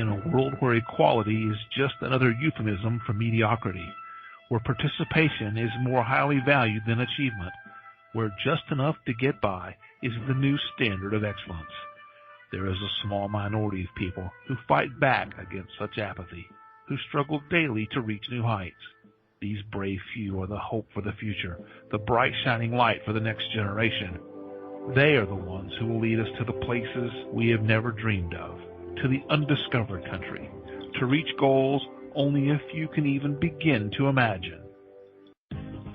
in a world where equality is just another euphemism for mediocrity, where participation is more highly valued than achievement, where just enough to get by is the new standard of excellence. There is a small minority of people who fight back against such apathy, who struggle daily to reach new heights. These brave few are the hope for the future, the bright shining light for the next generation. They are the ones who will lead us to the places we have never dreamed of, to the undiscovered country, to reach goals only a few can even begin to imagine.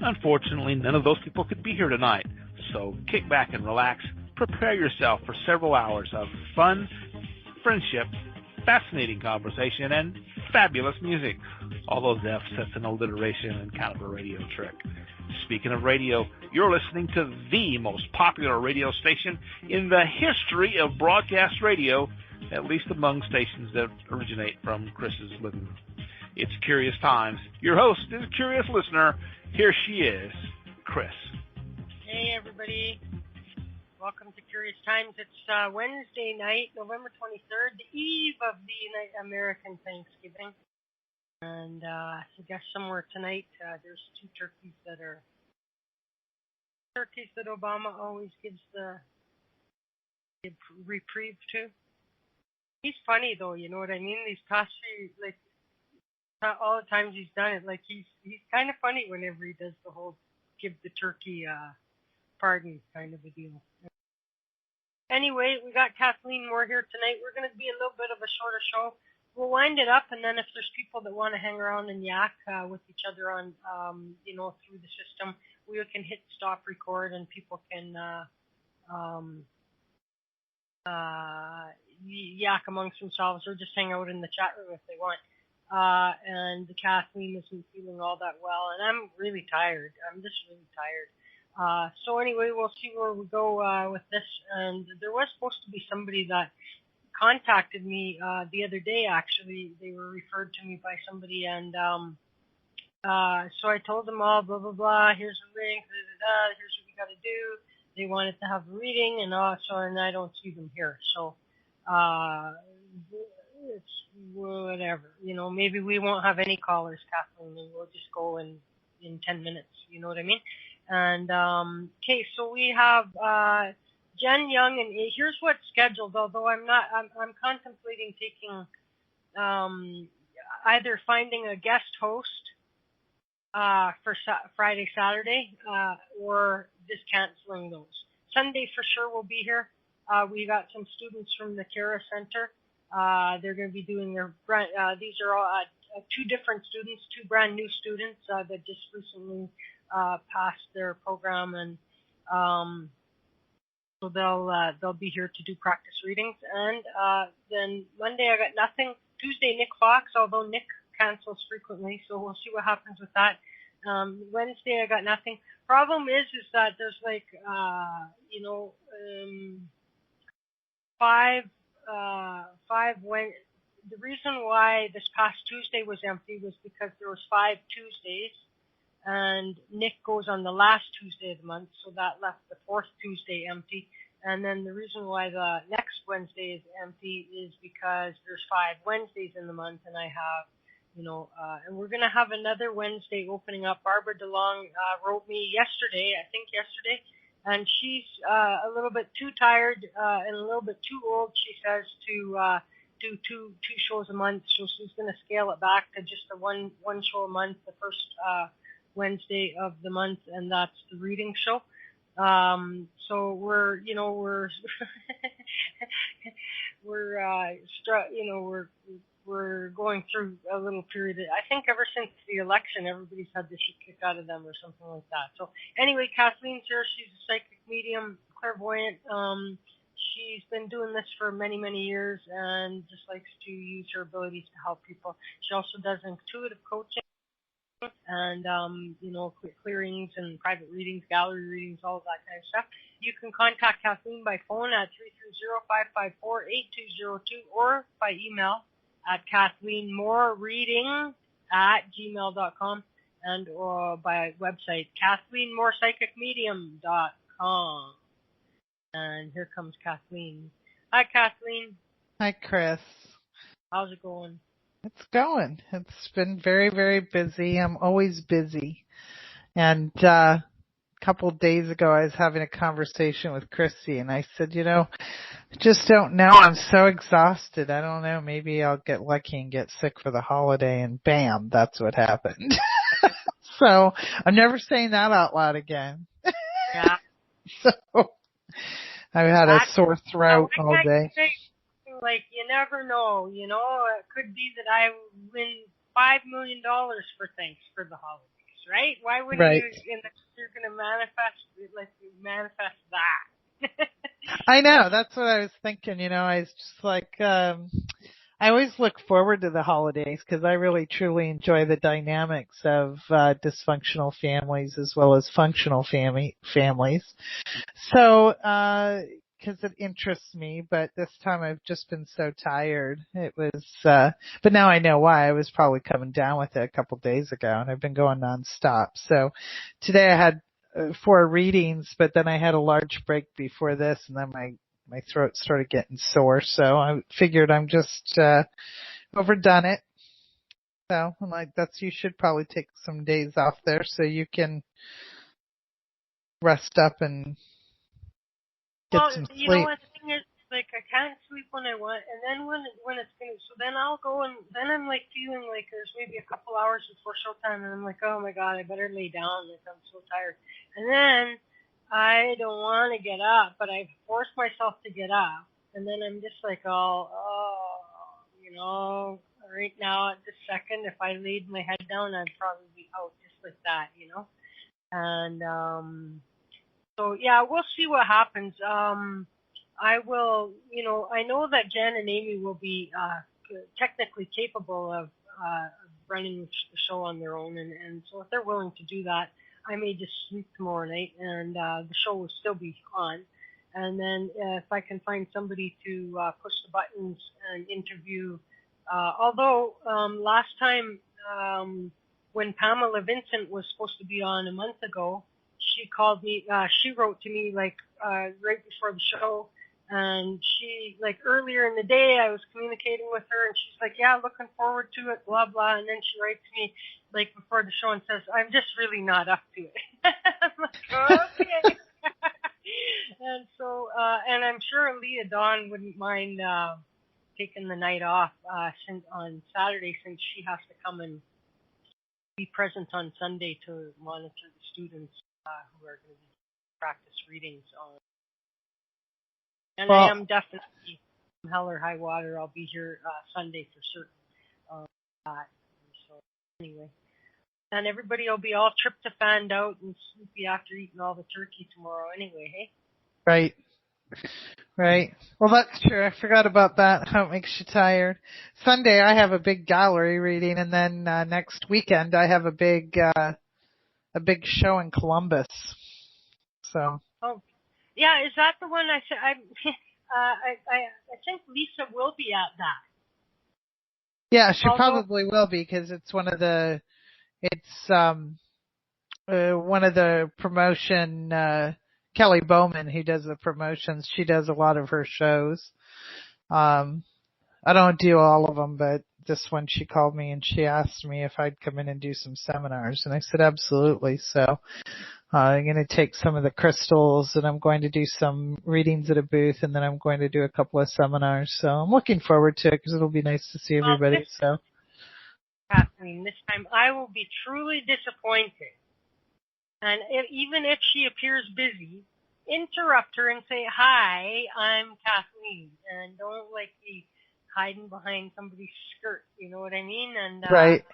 Unfortunately, none of those people could be here tonight, so kick back and relax. Prepare yourself for several hours of fun, friendship, fascinating conversation, and fabulous music. All those F's, that's an alliteration and kind of a radio trick. Speaking of radio, you're listening to the most popular radio station in the history of broadcast radio, at least among stations that originate from Chris's living room. It's Curious Times. Your host is a curious listener. Here she is, Chris. Hey, everybody. Welcome to Curious Times. It's Wednesday night, November 23rd, the eve of the American Thanksgiving. And I guess somewhere tonight there's two turkeys that Obama always gives the reprieve to. He's funny, though, you know what I mean? These past few, all the times he's done it, he's kind of funny whenever he does the whole give the turkey pardon kind of a deal. Anyway, we got Kathleen Moore here tonight. We're going to be a little bit of a shorter show. We'll wind it up, and then if there's people that want to hang around and yak with each other on, through the system, we can hit stop record, and people can yak amongst themselves or just hang out in the chat room if they want. And Kathleen isn't feeling all that well, and I'm really tired. I'm just really tired. So anyway, we'll see where we go with this. And there was supposed to be somebody that contacted me the other day, actually. They were referred to me by somebody, and so I told them all, blah, blah, blah, here's the link, here's what we got to do. They wanted to have a reading, and I don't see them here. So it's whatever. Maybe we won't have any callers, Kathleen, and we'll just go in 10 minutes. You know what I mean? And, okay, so we have, Jen Young, and here's what's scheduled, although I'm contemplating taking, either finding a guest host, for Friday, Saturday, or just canceling those. Sunday for sure we'll be here. We got some students from the Kara Center. They're going to be doing these are all, two different students, two brand new students, that just recently, passed their program, and so they'll be here to do practice readings. And then Monday I got nothing. Tuesday Nick Fox, although Nick cancels frequently, so we'll see what happens with that. Wednesday I got nothing. Problem is that there's the reason why this past Tuesday was empty was because there was 5 Tuesdays. And Nick goes on the last Tuesday of the month, so that left the 4th Tuesday empty. And then the reason why the next Wednesday is empty is because there's 5 Wednesdays in the month, and I have, and we're going to have another Wednesday opening up. Barbara DeLong wrote me yesterday, and she's a little bit too tired and a little bit too old, she says, to do two shows a month. So she's going to scale it back to just one show a month, the first Wednesday of the month, and that's the reading show. So we're we're going through a little period. I think ever since the election, everybody's had the shit kicked out of them or something like that. So anyway, Kathleen's here. She's a psychic medium, clairvoyant. She's been doing this for many, many years and just likes to use her abilities to help people. She also does intuitive coaching. And, clearings and private readings, gallery readings, all of that kind of stuff. You can contact Kathleen by phone at 330-554-8202 or by email at KathleenMooreReading@gmail.com and by website, KathleenMoorePsychic-medium.com. And here comes Kathleen. Hi, Kathleen. Hi, Chris. How's it going? It's going. It's been very, very busy. I'm always busy. And a couple of days ago, I was having a conversation with Christy, and I said, I just don't know. I'm so exhausted. I don't know. Maybe I'll get lucky and get sick for the holiday, and bam, that's what happened. So I'm never saying that out loud again. Yeah. So I've had a sore throat all day. Like, you never know, it could be that I win $5 million for thanks for the holidays, right? Why wouldn't Right. you're going to manifest that? I know, that's what I was thinking, I was just like, I always look forward to the holidays because I really truly enjoy the dynamics of dysfunctional families as well as functional families. So, because it interests me, but this time I've just been so tired. It was, but now I know why. I was probably coming down with it a couple days ago, and I've been going nonstop. So today I had 4 readings, but then I had a large break before this, and then my throat started getting sore. So I figured I'm just overdone it. So I'm like, you should probably take some days off there so you can rest up and get some sleep. You know what the thing is, like, I can't sleep when I want, and then when it's finished, so then I'll go and then I'm like feeling like there's maybe a couple hours before showtime, and I'm like, oh my God, I better lay down, like I'm so tired. And then I don't want to get up, but I force myself to get up, and then I'm just like, right now at this second, if I laid my head down, I'd probably be out just like that, and so yeah, we'll see what happens. I will, I know that Jen and Amy will be technically capable of running the show on their own, and so if they're willing to do that, I may just sleep tomorrow night, and the show will still be on. And then if I can find somebody to push the buttons and interview, although last time when Pamela Vincent was supposed to be on a month ago, she called me, she wrote to me like right before the show, and she, like earlier in the day, I was communicating with her, and she's like, yeah, looking forward to it, blah, blah, and then she writes me like before the show and says, I'm just really not up to it. I'm like, okay. And so, and I'm sure Leah Dawn wouldn't mind taking the night off on Saturday, since she has to come and be present on Sunday to monitor the students who are going to be practice readings on. And I am definitely, from hell or high water, I'll be here Sunday for certain. So anyway, and everybody will be all tryptophaned out and sleepy after eating all the turkey tomorrow anyway, hey? Right. Well, that's true. I forgot about that, how it makes you tired. Sunday I have a big gallery reading, and then next weekend I have a big show in Columbus. So. Oh, yeah. Is that the one I said? I think Lisa will be at that. Yeah, she probably will be, because it's one of the promotion. Kelly Bowman, who does the promotions, she does a lot of her shows. I don't do all of them, but this one she called me and she asked me if I'd come in and do some seminars, and I said absolutely. So I'm going to take some of the crystals, and I'm going to do some readings at a booth, and then I'm going to do a couple of seminars. So I'm looking forward to it, because it'll be nice to see everybody. So, Kathleen, this time I will be truly disappointed. And even if she appears busy, interrupt her and say, hi, I'm Kathleen. And don't be hiding behind somebody's skirt, you know what I mean? And right.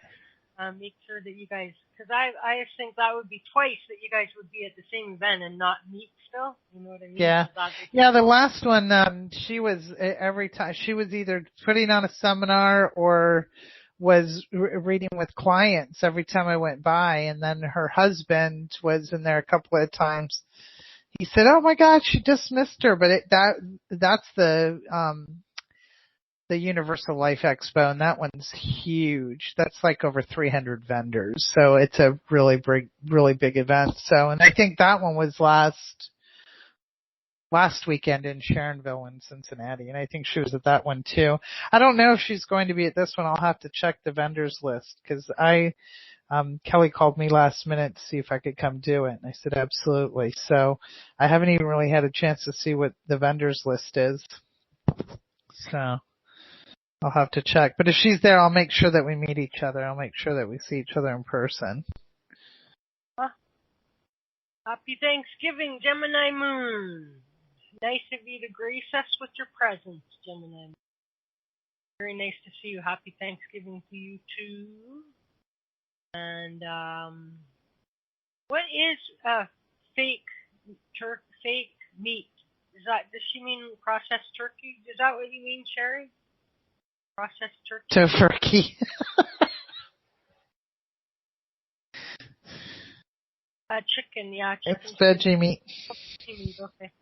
Make sure that you guys, because I think that would be twice that you guys would be at the same event and not meet still, you know what I mean? Yeah. Yeah, the last one, she was, every time, she was either putting on a seminar or was reading with clients every time I went by, and then her husband was in there a couple of times. He said, oh my God, she dismissed her, but that's the Universal Life Expo, and that one's huge. That's like over 300 vendors. So it's a really big event. So, and I think that one was last last weekend in Sharonville in Cincinnati, and I think she was at that one too. I don't know if she's going to be at this one. I'll have to check the vendors list because Kelly called me last minute to see if I could come do it, and I said absolutely. So I haven't even really had a chance to see what the vendors list is. So I'll have to check. But if she's there, I'll make sure that we meet each other. I'll make sure that we see each other in person. Happy Thanksgiving, Gemini Moon. Nice of you to grace us with your presence, Gemini Moon. Very nice to see you. Happy Thanksgiving to you too. And what is fake meat? Does she mean processed turkey? Is that what you mean, Sherry? Processed turkey? Turkey. Chicken, yeah. Chicken. It's veggie meat. Veggie meat, okay.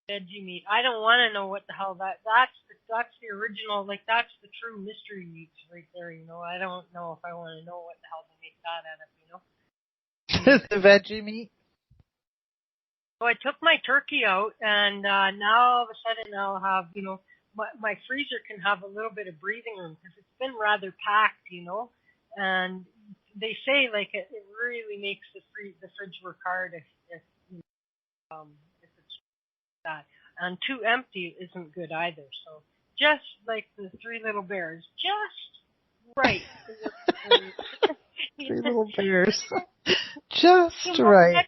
Veggie meat. I don't want to know what the hell that's the original, like that's the true mystery meats right there, you know. I don't know if I want to know what the hell they make that out of, you know. The veggie meat? So I took my turkey out, and now all of a sudden I'll have, you know, my freezer can have a little bit of breathing room because it's been rather packed, you know. And they say like it really makes the fridge work hard if it's that. And too empty isn't good either. So just like the Three Little Bears, just right. Three little bears, just right.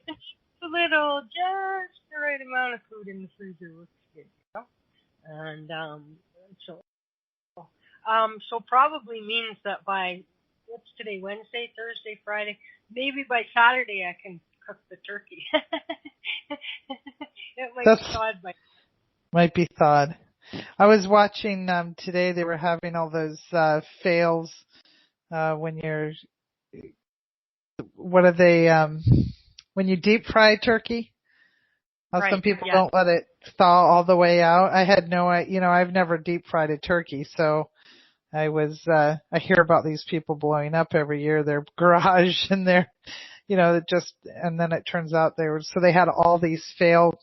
A little, just the right amount of food in the freezer works good, you know? And so probably means that by, what's today, Wednesday, Thursday, Friday, maybe by Saturday I can cook the turkey. It might be thawed by. Might be thawed. I was watching today. They were having all those fails when you're. What are they? When you deep fry turkey. How right, some people yeah. don't let it thaw all the way out. I had I've never deep fried a turkey, so I hear about these people blowing up every year their garage and their, and then it turns out they had all these failed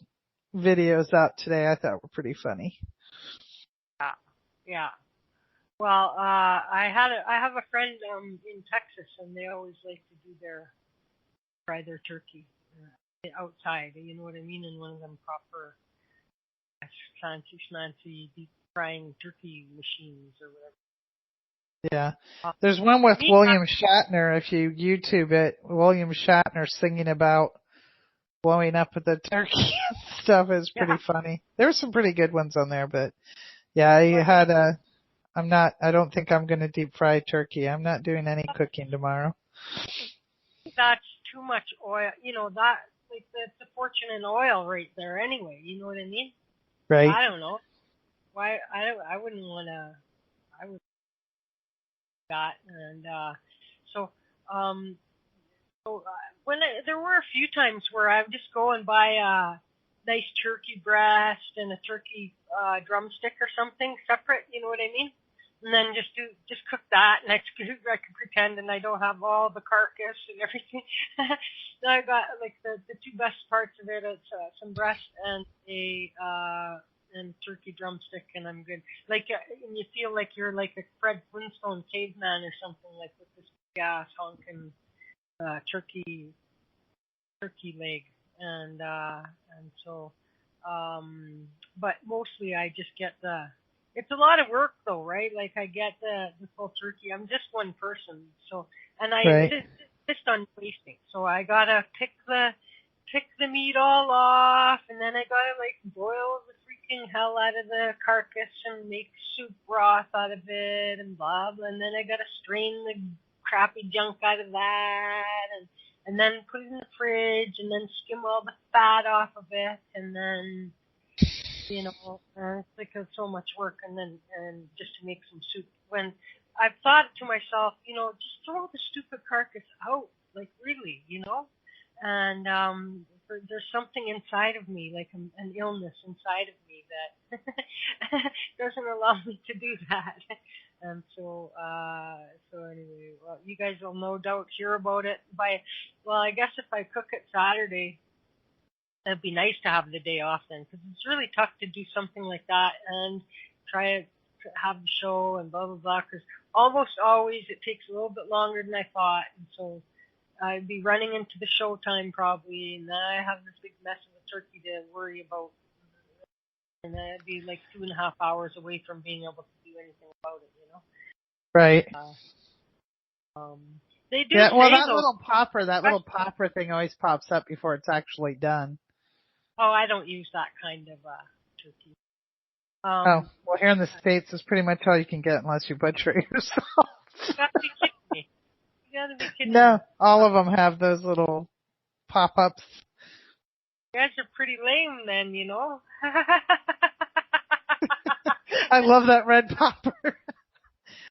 videos out today I thought were pretty funny. Yeah. Well, I have a friend in Texas, and they always like to fry their turkey outside. You know what I mean? In one of them proper fancy schmancy deep frying turkey machines or whatever. Yeah. There's one with William Shatner. If you YouTube it, William Shatner singing about blowing up with the turkey and stuff is pretty funny. There's some pretty good ones on there, but yeah, I don't think I'm going to deep fry turkey. I'm not doing any cooking tomorrow. That's too much oil. That's a fortune in oil right there anyway. You know what I mean? Right. I don't know. Why, I wouldn't want to, I would that. And, there were a few times where I would just go and buy a nice turkey breast and a turkey drumstick or something separate, you know what I mean? And then just cook that, and I could pretend and I don't have all the carcass and everything. So I got like the two best parts of it. It's some breast and a turkey drumstick, and I'm good. Like, and you feel like you're like a Fred Flintstone caveman or something, like with this big ass honking turkey leg, and so, but mostly I just get it's a lot of work though, right? Like I get the full turkey. I'm just one person, so, and I insist on wasting. So I gotta pick the meat all off, and then I gotta like boil the freaking hell out of the carcass and make soup broth out of it and blah blah. And then I gotta strain the crappy junk out of that, and then put it in the fridge, and then skim all the fat off of it, and then, it's like so much work, and just to make some soup. When I've thought to myself, just throw the stupid carcass out, like really, and there's something inside of me, like an illness inside of me that doesn't allow me to do that. And so anyway, well, you guys will no doubt hear about it I guess if I cook it Saturday, It'd be nice to have the day off then, because it's really tough to do something like that and try to have the show and blah, blah, blah, because almost always it takes a little bit longer than I thought, and so I'd be running into the show time probably, and then I have this big mess of a turkey to worry about, and then I'd be like 2.5 hours away from being able to do anything about it, you know? Right. They do Yeah, well, say, that though, little popper thing always pops up before it's actually done. oh, I don't use that kind of turkey. Oh, well, here in the States, it's pretty much all you can get unless you butcher it yourself. You gotta be kidding me. You gotta be kidding me. No, all of them have those little pop-ups. You guys are pretty lame then, you know? I love that red popper.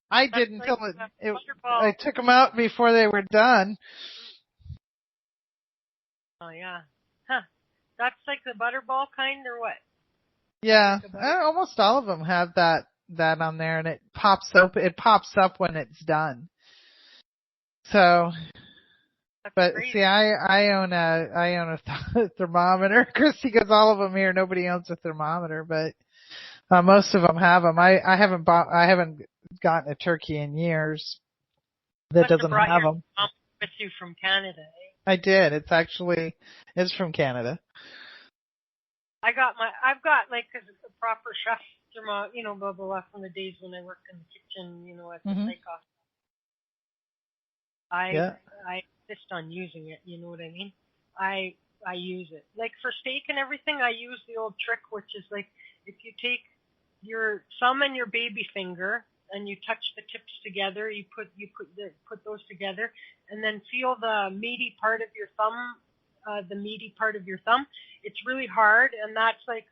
I did That's until like I took them out before they were done. Oh, yeah. Huh. That's like the butterball kind or what? Yeah, almost all of them have that on there, and it pops up. It pops up when it's done. So, That's but crazy. see, I own a thermometer. Christy goes, all of them here. Nobody owns a thermometer, but most of them have them. I haven't gotten a turkey in years that doesn't have them. With you from Canada, eh? I did. It's from Canada. I've got like a proper chef thermometer, you know, blah, blah, blah, from the days when I worked in the kitchen, you know, at the psych-off. I insist on using it, you know what I mean? I use it. Like for steak and everything, I use the old trick, which is like if you take your thumb and your baby finger and you touch the tips together, you put those together, and then feel the meaty part of your thumb. It's really hard, and that's like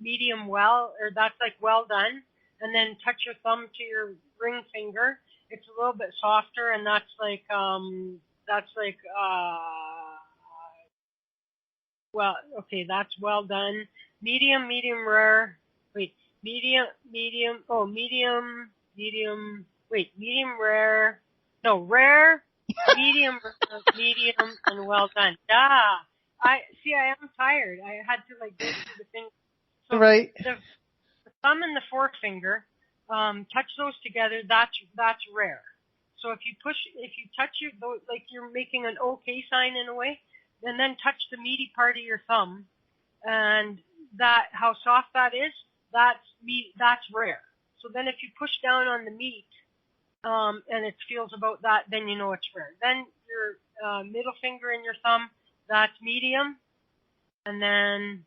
medium well, or that's like well done. And then touch your thumb to your ring finger. It's a little bit softer, and that's like well, okay, that's well done. Medium rare. Wait, medium rare. No, rare, medium, and well done. I am tired. I had to like go through the thing. So right. The thumb and the forefinger, touch those together. That's rare. So if you touch like you're making an OK sign in a way, and then touch the meaty part of your thumb, and how soft that is, that's rare. So then if you push down on the meat, and it feels about that, then you know it's rare. Then your middle finger and your thumb, that's medium, and then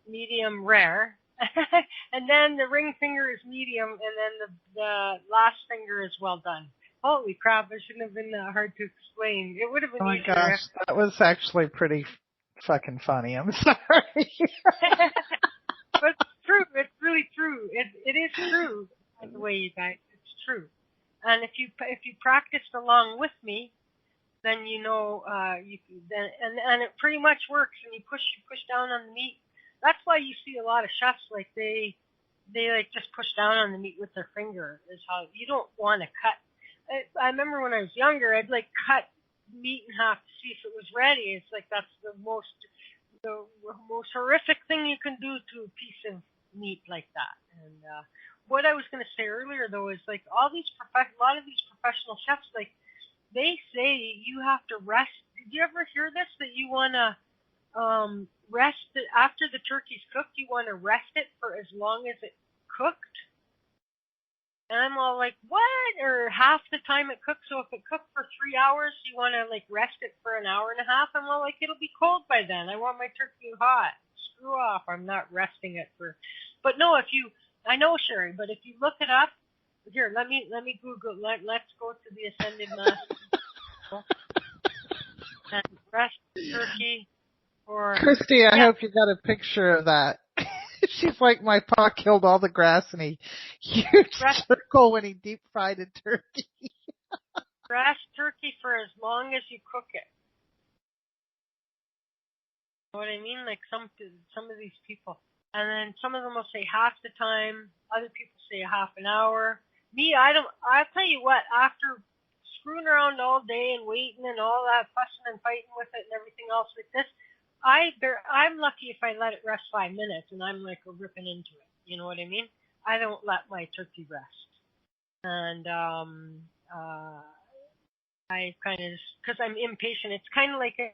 medium rare, and then the ring finger is medium, and then the last finger is well done. Holy crap! It shouldn't have been that hard to explain. It would have been easier. Oh my gosh, that was actually pretty fucking funny. I'm sorry. But it's true. It's really true. It is true. By the way, you guys, it's true. And if you practiced along with me, then you know and it pretty much works. And you push down on the meat. That's why you see a lot of chefs like they like just push down on the meat with their finger. Is how you don't want to cut. I remember when I was younger, I'd like cut meat in half to see if it was ready. It's like that's the most horrific thing you can do to a piece of meat like that. And what I was going to say earlier though is like a lot of these professional chefs, like they say you have to rest. Did you ever hear this? That you want to rest it after the turkey's cooked. You want to rest it for as long as it cooked. And I'm all like, what? Or half the time it cooks. So if it cooked for 3 hours, you want to like rest it for an hour and a half. I'm all like, it'll be cold by then. I want my turkey hot. Screw off. I'm not resting it for. But no, I know, Sherry. But if you look it up, here, let me Google. Let's go to the Ascended Master and rest turkey for. Christy, I hope you got a picture of that. She's like, my pa killed all the grass in a huge circle when he deep fried a turkey. Rest turkey for as long as you cook it. You know what I mean? Like some of these people. And then some of them will say half the time. Other people say a half an hour. Me, I'll tell you what, after screwing around all day and waiting and all that fussing and fighting with it and everything else like this, I'm lucky if I let it rest 5 minutes, and I'm like ripping into it. You know what I mean? I don't let my turkey rest, and I kind of, because I'm impatient. It's kind of like if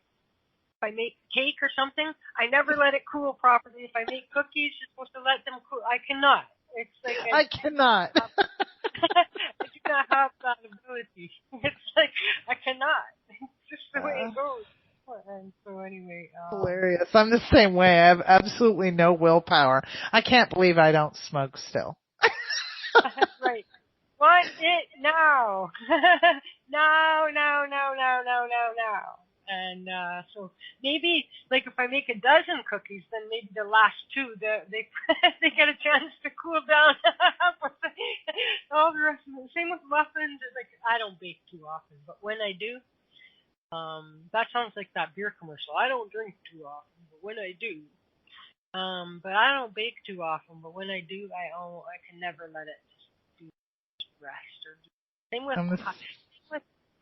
I make cake or something, I never let it cool properly. If I make cookies, you're supposed to let them cool. I cannot. It's like I cannot. I do not have that ability. It's like I cannot. It's just the way it goes. And so anyway, hilarious. I'm the same way. I have absolutely no willpower. I can't believe I don't smoke still. That's right. Want it now. Now. And so maybe, like, if I make a dozen cookies, then maybe the last two, they they get a chance to cool down. All the rest of them. Same with muffins. It's like I don't bake too often, but when I do, that sounds like that beer commercial. I don't drink too often, but when I do, but I don't bake too often. But when I do, I can never let it do rest. Or same with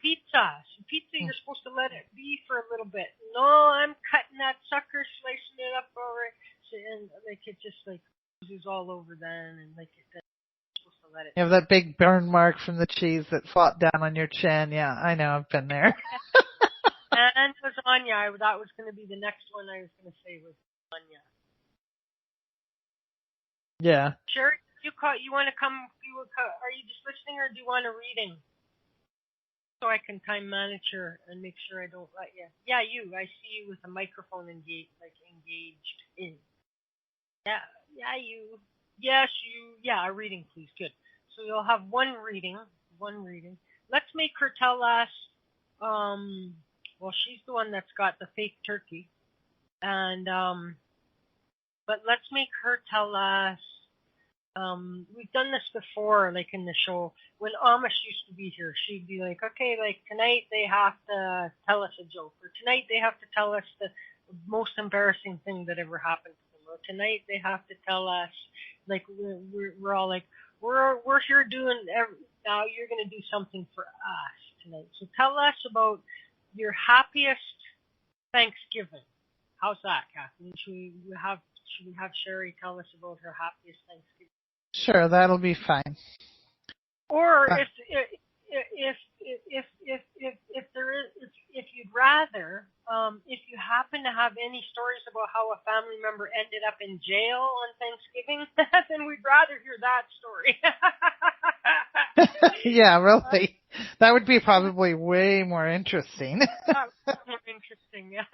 pizza. Pizza, you're supposed to let it be for a little bit. No, I'm cutting that sucker, slicing it up over, and like it just like oozes all over then, and like you're supposed to let it. You have that big burn mark from the cheese that flopped down on your chin. Yeah, I know. I've been there. And lasagna. That was going to be the next one I was going to say was lasagna. Yeah. Sure. You want to come? Are you just listening, or do you want a reading? So I can time manage her and make sure I don't let you. Yeah, you. I see you with a microphone engaged in. Yeah, you. Yes, you. Yeah, a reading, please. Good. So you'll have one reading. Let's make her tell us. Well, she's the one that's got the fake turkey, and but let's make her tell us. We've done this before, like in the show. When Amish used to be here, she'd be like, okay, like tonight they have to tell us a joke, or tonight they have to tell us the most embarrassing thing that ever happened to them, or tonight they have to tell us, like we're all like, we're here doing, now you're going to do something for us tonight. So tell us about your happiest Thanksgiving. How's that, Kathleen? Should we have Sherry tell us about her happiest Thanksgiving? Sure, that'll be fine. Or if you'd rather, if you happen to have any stories about how a family member ended up in jail on Thanksgiving, then we'd rather hear that story. Yeah, really. That would be probably way more interesting. More interesting, yeah.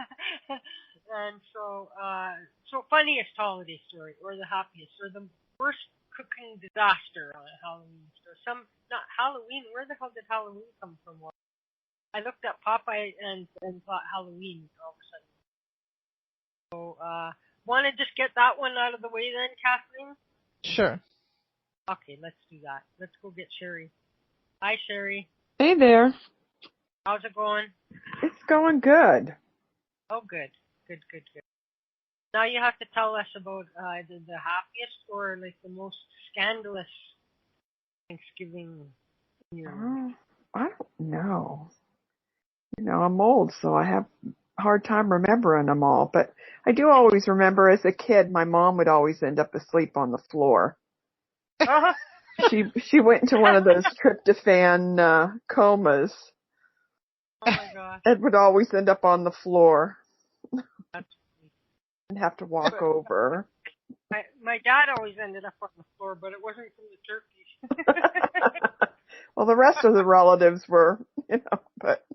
And so funniest holiday story, or the happiest, or the worst cooking disaster on a Halloween store. Not Halloween. Where the hell did Halloween come from? I looked up Popeye and thought Halloween all of a sudden. So, want to just get that one out of the way then, Kathleen? Sure. Okay, let's do that. Let's go get Sherry. Hi, Sherry. Hey there. How's it going? It's going good. Oh, good. Good. Now you have to tell us about either the happiest or like the most scandalous Thanksgiving in your life. I don't know. I'm old, so I have a hard time remembering them all. But I do always remember as a kid, my mom would always end up asleep on the floor. Uh-huh. She went into one of those tryptophan comas. Oh my gosh. And would always end up on the floor. That's and have to walk over. My dad always ended up on the floor, but it wasn't from the turkey. Well, the rest of the relatives were, but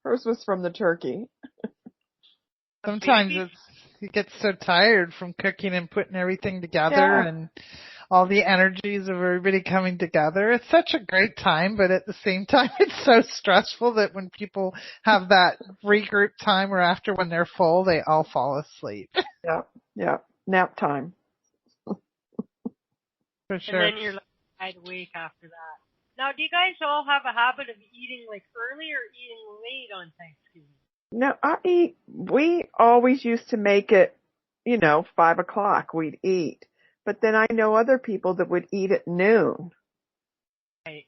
hers was from the turkey. Sometimes you get so tired from cooking and putting everything together and all the energies of everybody coming together. It's such a great time, but at the same time, it's so stressful that when people have that regroup time or after when they're full, they all fall asleep. Yeah. Nap time. For sure. And then you're like wide awake after that. Now, do you guys all have a habit of eating like early or eating late on Thanksgiving? No, we always used to make it, 5:00 we'd eat. But then I know other people that would eat at noon. Right.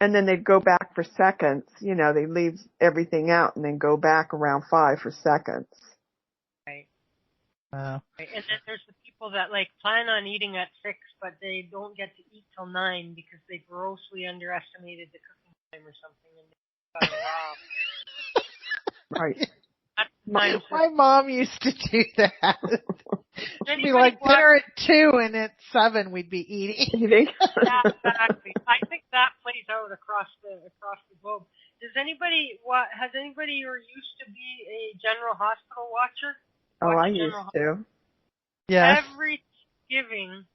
And then they'd go back for seconds. They'd leave everything out and then go back around 5 for seconds. Right? And then there's the people that like plan on eating at 6, but they don't get to eat till 9 because they grossly underestimated the cooking time or something, and they got robbed. Right. My mom used to do that. She'd be like, watch dinner at 2 and at 7 we'd be eating. Yeah, exactly. I think that plays out across the globe. Has anybody or used to be a general hospital watcher? Oh, I used to. Yes. Every Thanksgiving,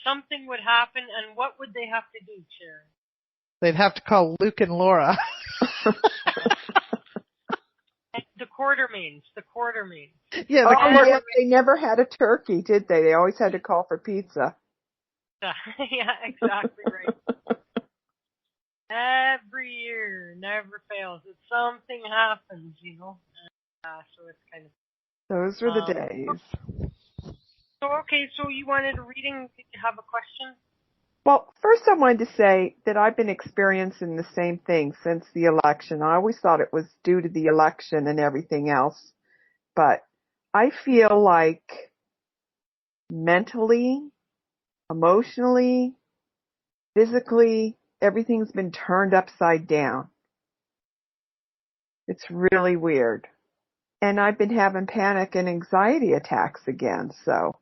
something would happen, and what would they have to do, Sharon? They'd have to call Luke and Laura. The Quartermains. Yeah, yeah, they never had a turkey, did they? They always had to call for pizza. Yeah, exactly right. Every year, never fails. If something happens, so it's kind of... Those were the days. So you wanted a reading? Did you have a question? Well, first I wanted to say that I've been experiencing the same thing since the election. I always thought it was due to the election and everything else, but I feel like mentally, emotionally, physically, everything's been turned upside down. It's really weird. And I've been having panic and anxiety attacks again, so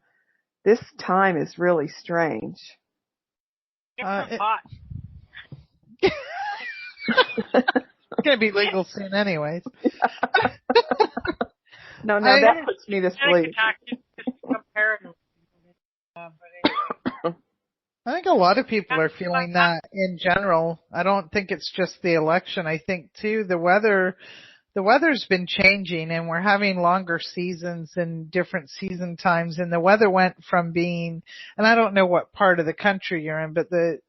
this time is really strange. Get some pot. It's going to be legal soon anyways. No, that puts me to sleep. I think a lot of people are feeling that in general. I don't think it's just the election. I think too the weather's been changing, and we're having longer seasons and different season times, and the weather went from being, and I don't know what part of the country you're in, but the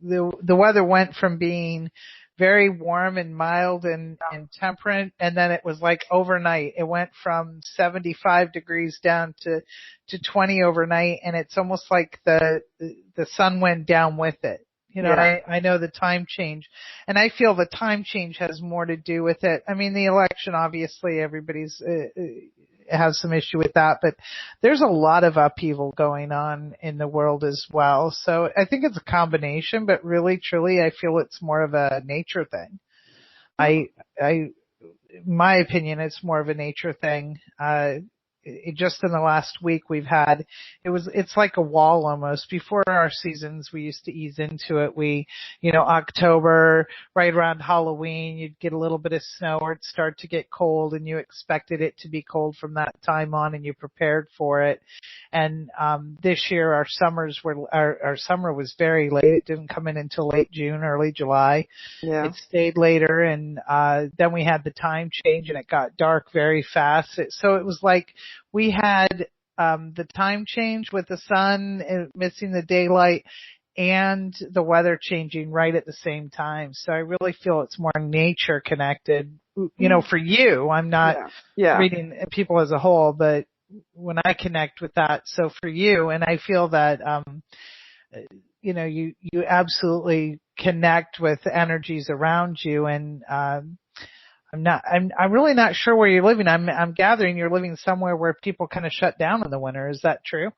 weather went from being very warm and mild and temperate, and then it was like overnight. It went from 75 degrees down to 20 overnight, and it's almost like the sun went down with it. I know the time change, and I feel the time change has more to do with it. I mean, the election, obviously, everybody's has some issue with that, but there's a lot of upheaval going on in the world as well. So I think it's a combination, but really, truly, I feel it's more of a nature thing. My opinion, it's more of a nature thing. Just in the last week we've had, it's like a wall almost. Before our seasons, we used to ease into it. October, right around Halloween, you'd get a little bit of snow or it'd start to get cold, and you expected it to be cold from that time on, and you prepared for it. And, this year our summer was very late. It didn't come in until late June, early July. Yeah. It stayed later, and, then we had the time change and it got dark very fast. So it was like, we had the time change with the sun missing the daylight and the weather changing right at the same time. So I really feel it's more nature connected. For you, I'm not reading people as a whole, but when I connect with that, so for you, and I feel that, you absolutely connect with energies around you, and, I'm really not sure where you're living. I'm gathering you're living somewhere where people kind of shut down in the winter. Is that true?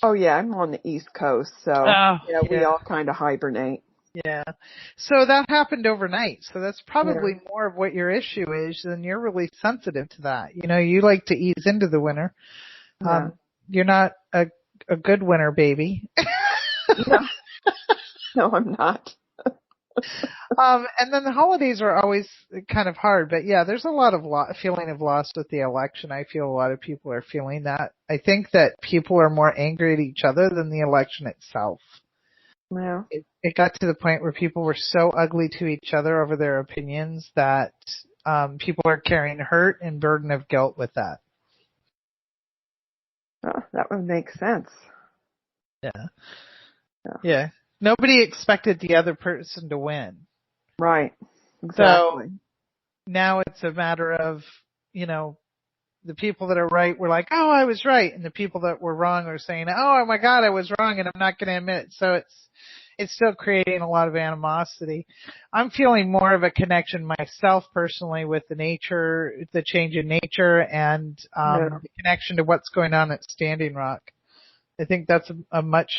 Oh yeah, I'm on the East Coast, so we all kind of hibernate. Yeah. So that happened overnight. So that's probably more of what your issue is, and you're really sensitive to that. You like to ease into the winter. Yeah. You're not a good winter baby. No, I'm not. And then the holidays are always kind of hard, but yeah, there's a lot of feeling of loss with the election. I feel a lot of people are feeling that. I think that people are more angry at each other than the election itself. Yeah. It got to the point where people were so ugly to each other over their opinions that, people are carrying hurt and burden of guilt with that. Oh, that would make sense. Yeah. Nobody expected the other person to win. Right. Exactly. So now it's a matter of, the people that are right were like, oh, I was right. And the people that were wrong are saying, oh my God, I was wrong and I'm not going to admit it. So it's still creating a lot of animosity. I'm feeling more of a connection myself personally with the nature, the change in nature, and Yeah. the connection to what's going on at Standing Rock. I think that's a much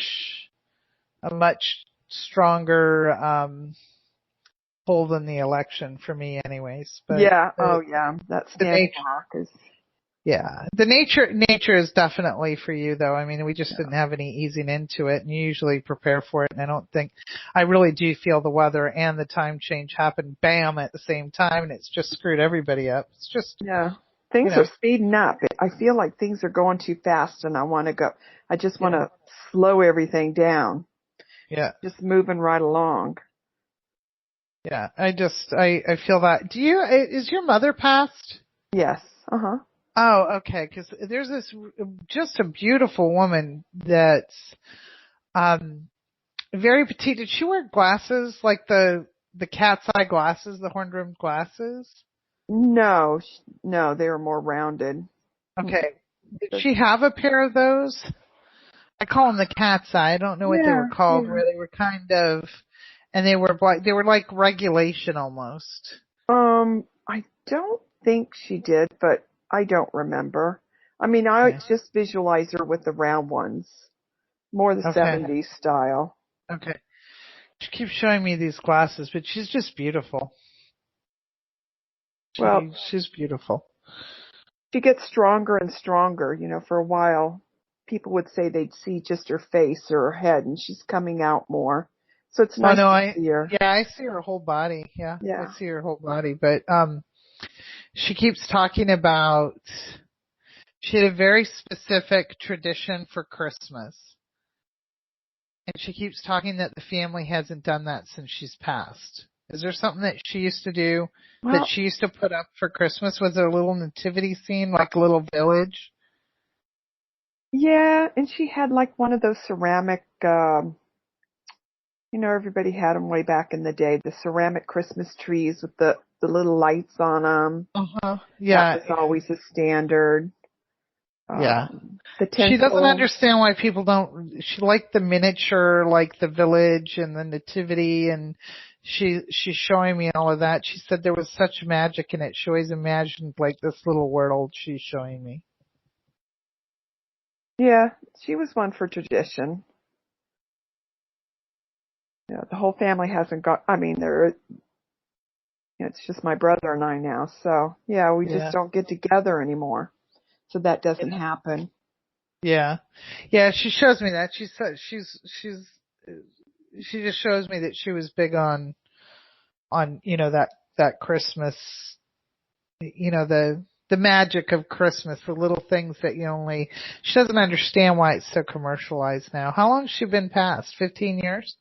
stronger pull than the election for me, anyways. But Yeah. Oh, yeah. That the Standing nature. Rock is. Yeah, the nature is definitely for you though. I mean, we just didn't have any easing into it, and you usually prepare for it. And I really do feel the weather and the time change happen, bam, at the same time, and it's just screwed everybody up. It's just, Yeah. Things are speeding up. I feel like things are going too fast, and I just want to slow everything down. Yeah. Just moving right along. Yeah, I feel that. Is your mother passed? Yes. Uh-huh. Oh, okay, because there's this just a beautiful woman that's very petite. Did she wear glasses, like the cat's eye glasses, the horn-rimmed glasses? No, they were more rounded. Okay. Did she have a pair of those? I call them the cat's eye. I don't know what they were called, where they were kind of, and they were like regulation almost. I don't think she did, but I don't remember. I mean, I just visualize her with the round ones. More the 70s style. Okay. She keeps showing me these glasses, but she's just beautiful. She's beautiful. She gets stronger and stronger. You know, for a while, people would say they'd see just her face or her head, and she's coming out more. So it's nice to see her. Yeah, I see her whole body. Yeah, I see her whole body. But she keeps talking about she had a very specific tradition for Christmas. And she keeps talking that the family hasn't done that since she's passed. Is there something that she used to do that she used to put up for Christmas? Was it a little nativity scene, like a little village? Yeah, and she had like one of those ceramic, everybody had them way back in the day, the ceramic Christmas trees with the little lights on them. Uh-huh. Yeah. That was always a standard. Yeah. The tinsel. She doesn't understand why people she liked the miniature, like the village and the nativity, and she's showing me all of that. She said there was such magic in it. She always imagined like this little world she's showing me. Yeah, she was one for tradition. Yeah, the whole family hasn't got, it's just my brother and I now, so yeah, we just don't get together anymore. So that doesn't happen. Yeah. Yeah, she shows me that. She said she just shows me that she was big on that Christmas, the magic of Christmas, the little things that she doesn't understand why it's so commercialized now. How long has she been passed? 15 years?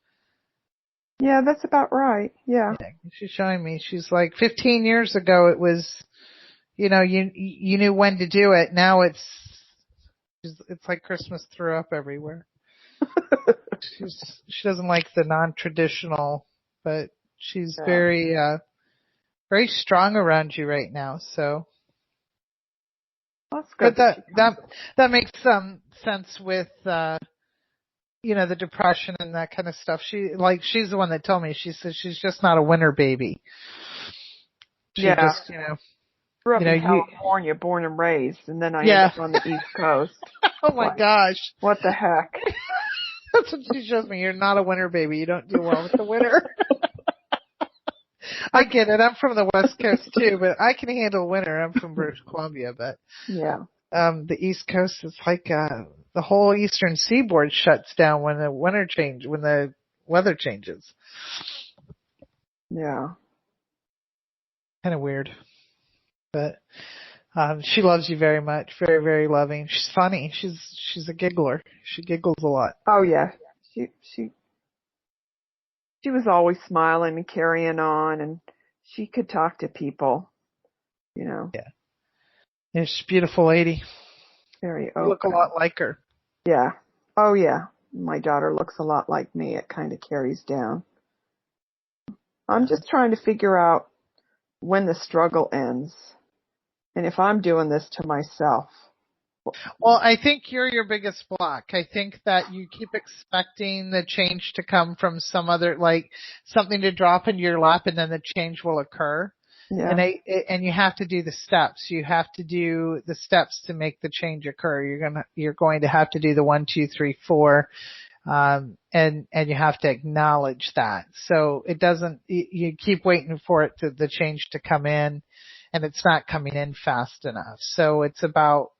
Yeah, that's about right. Yeah. She's showing me. She's like, 15 years ago it was, you knew when to do it. Now it's like Christmas threw up everywhere. She doesn't like the non-traditional, but she's very, very strong around you right now. So. That's good. But that makes some sense with, the depression and that kind of stuff. She's the one that told me, she says she's just not a winter baby. She just, grew up in California, born and raised, and then I ended up on the East Coast. Oh my gosh. What the heck? That's what she shows me. You're not a winter baby. You don't do well with the winter. I get it. I'm from the West Coast too, but I can handle winter. I'm from British Columbia, but the East Coast is like the whole eastern seaboard shuts down when the weather changes. Yeah. Kind of weird. But she loves you very much. Very, very loving. She's funny. She's a giggler. She giggles a lot. Oh yeah. She was always smiling and carrying on, and she could talk to people, Yeah. Yeah, she's a beautiful lady. Very open. You look a lot like her. Yeah. Oh yeah. My daughter looks a lot like me. It kind of carries down. I'm just trying to figure out when the struggle ends. And if I'm doing this to myself, Well, I think you're your biggest block. I think that you keep expecting the change to come from some other, like something to drop into your lap and then the change will occur. Yeah. And you have to do the steps. You have to do the steps to make the change occur. You're going to have to do the 1, 2, 3, 4. And you have to acknowledge that. So it doesn't, you keep waiting for the change to come in and it's not coming in fast enough. So it's about,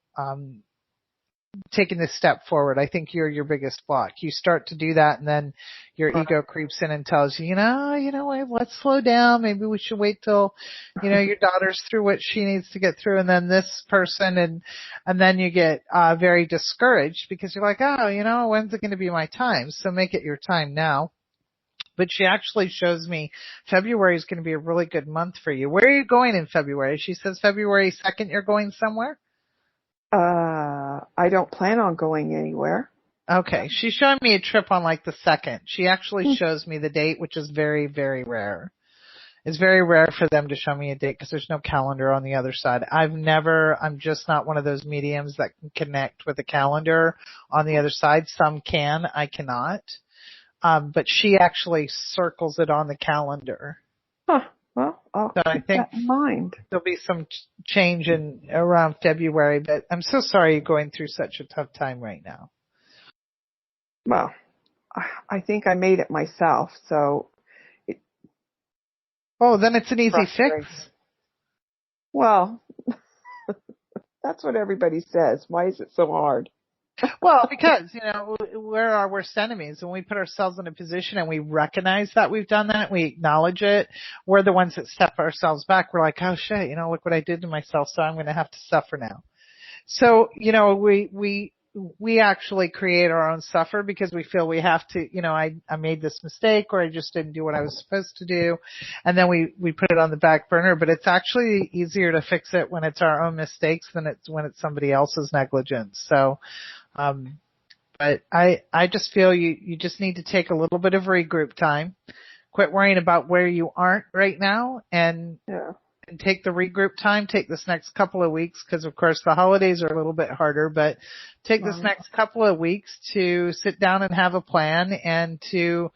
taking this step forward. I think you're your biggest block. You start to do that and then your ego creeps in and tells you, you know what, let's slow down. Maybe we should wait till, your daughter's through what she needs to get through and then this person and then you get, very discouraged because you're like, when's it going to be my time? So make it your time now. But she actually shows me February is going to be a really good month for you. Where are you going in February? She says February 2nd you're going somewhere? I don't plan on going anywhere. Okay. She's showing me a trip on like the 2nd. She actually shows me the date, which is very, very rare. It's very rare for them to show me a date because there's no calendar on the other side. I'm just not one of those mediums that can connect with a calendar on the other side. Some can, I cannot. But she actually circles it on the calendar. Huh. Well, I'll keep that in mind. There'll be some change in around February, but I'm so sorry you're going through such a tough time right now. Well, I think I made it myself, so. Then it's an easy fix. Well, that's what everybody says. Why is it so hard? Well, because, we're our worst enemies. When we put ourselves in a position and we recognize that we've done that, we acknowledge it, we're the ones that step ourselves back. We're like, oh shit, look what I did to myself, so I'm going to have to suffer now. So, we actually create our own suffer because we feel we have to, I made this mistake or I just didn't do what I was supposed to do. And then we put it on the back burner, but it's actually easier to fix it when it's our own mistakes than when it's somebody else's negligence. So, but I just feel you just need to take a little bit of regroup time, quit worrying about where you aren't right now and take the regroup time, take this next couple of weeks, because of course the holidays are a little bit harder, but take this next couple of weeks to sit down and have a plan and to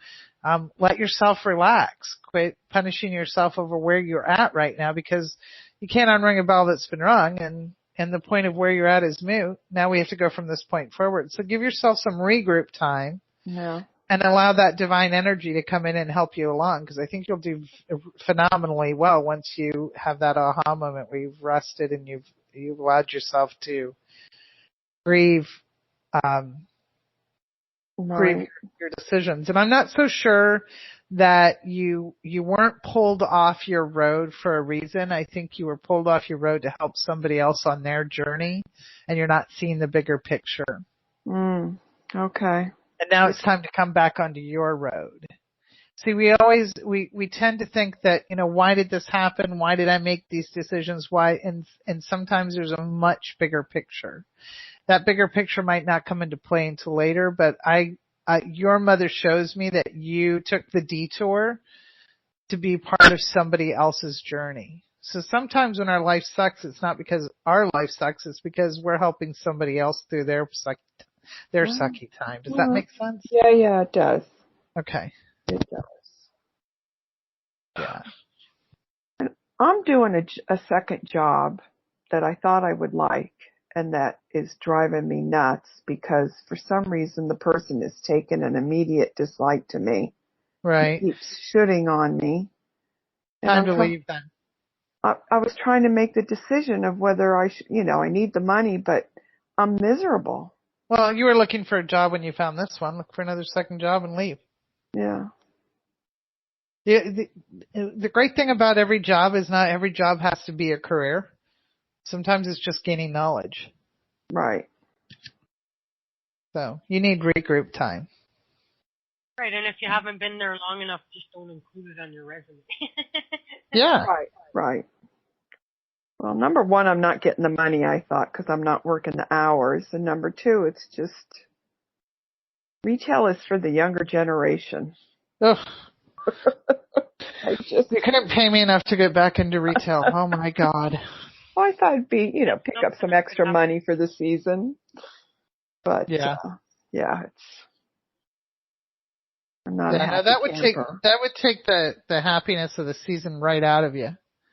let yourself relax. Quit punishing yourself over where you're at right now because you can't unring a bell that's been rung and the point of where you're at is moot. Now we have to go from this point forward. So give yourself some regroup time. Yeah. And allow that divine energy to come in and help you along because I think you'll do phenomenally well once you have that aha moment where you've rested and you've allowed yourself to grieve your decisions. And I'm not so sure that you weren't pulled off your road for a reason. I think you were pulled off your road to help somebody else on their journey and you're not seeing the bigger picture. Okay. And now it's time to come back onto your road. See, we tend to think that, why did this happen? Why did I make these decisions? Why? And sometimes there's a much bigger picture. That bigger picture might not come into play until later, but your mother shows me that you took the detour to be part of somebody else's journey. So sometimes when our life sucks, it's not because our life sucks, it's because we're helping somebody else through their sucky time. Does that make sense? Yeah, it does. Okay. It does. Yeah. And I'm doing a second job that I thought I would like, and that is driving me nuts because for some reason the person has taken an immediate dislike to me. Right. He keeps shooting on me. Time to leave then. I was trying to make the decision of whether I need the money, but I'm miserable. Well, you were looking for a job when you found this one. Look for another second job and leave. Yeah. The great thing about every job is not every job has to be a career. Sometimes it's just gaining knowledge. Right. So you need regroup time. Right, and if you haven't been there long enough, just don't include it on your resume. Yeah. Right. Well, number one, I'm not getting the money, I thought, because I'm not working the hours. And number two, it's just retail is for the younger generation. Ugh. You couldn't pay me enough to get back into retail. Oh my God. Well, I thought it'd be, pick up some extra money for the season. But, Yeah. I'm not a happy camper. That would take the happiness of the season right out of you.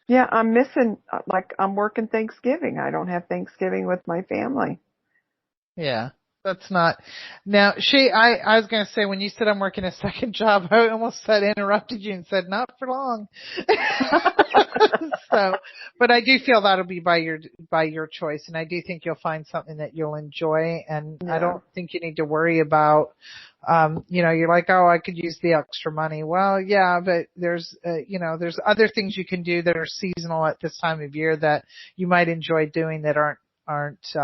Yeah, I'm missing, I'm working Thanksgiving. I don't have Thanksgiving with my family. Yeah. That's not. Now, I was going to say, when you said I'm working a second job, I almost interrupted you and said, not for long. So, but I do feel that'll be by your choice. And I do think you'll find something that you'll enjoy. And I don't think you need to worry about, you're like, oh, I could use the extra money. Well, yeah, but there's other things you can do that are seasonal at this time of year that you might enjoy doing that aren't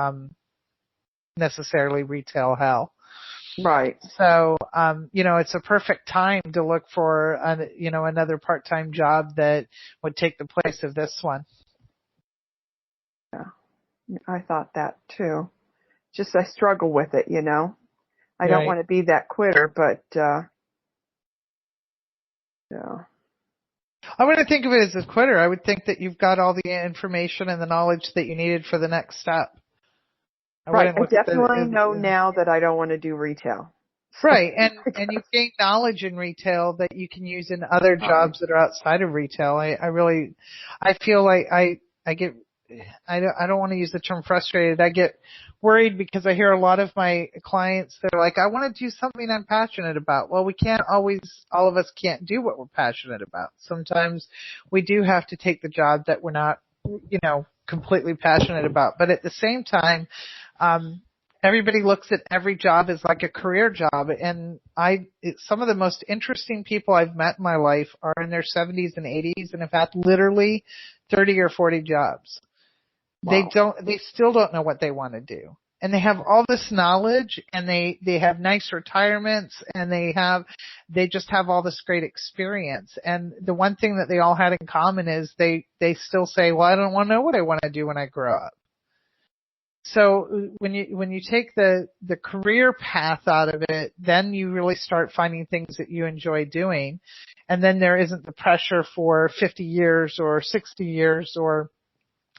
necessarily retail hell. Right. So, it's a perfect time to look for, another part-time job that would take the place of this one. Yeah. I thought that too. Just I struggle with it, I don't want to be that quitter, but, yeah. I wouldn't think of it as a quitter. I would think that you've got all the information and the knowledge that you needed for the next step. Right. I definitely know now that I don't want to do retail. Right. And you gain knowledge in retail that you can use in other jobs that are outside of retail. I feel like I don't want to use the term frustrated. I get worried because I hear a lot of my clients that are like, I want to do something I'm passionate about. Well, all of us can't do what we're passionate about. Sometimes we do have to take the job that we're not, completely passionate about. But at the same time, everybody looks at every job as like a career job. And some of the most interesting people I've met in my life are in their 70s and 80s and have had literally 30 or 40 jobs. Wow. They still don't know what they want to do. And they have all this knowledge and they have nice retirements and they just have all this great experience. And the one thing that they all had in common is they still say, well, I don't want to know what I want to do when I grow up. So when you take the career path out of it, then you really start finding things that you enjoy doing. And then there isn't the pressure for 50 years or 60 years or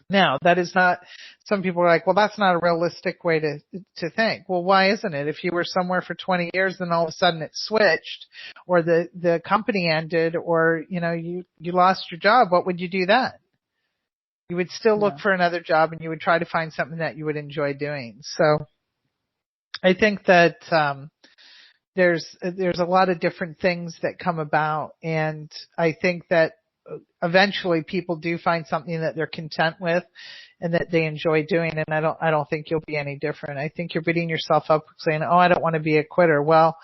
now. That is not, some people are like, well, that's not a realistic way to think. Well, why isn't it? If you were somewhere for 20 years, then all of a sudden it switched or the company ended or, you lost your job, what would you do then? You would still look for another job and you would try to find something that you would enjoy doing. So I think that, there's a lot of different things that come about. And I think that eventually people do find something that they're content with and that they enjoy doing. And I don't think you'll be any different. I think you're beating yourself up saying, oh, I don't want to be a quitter. Well,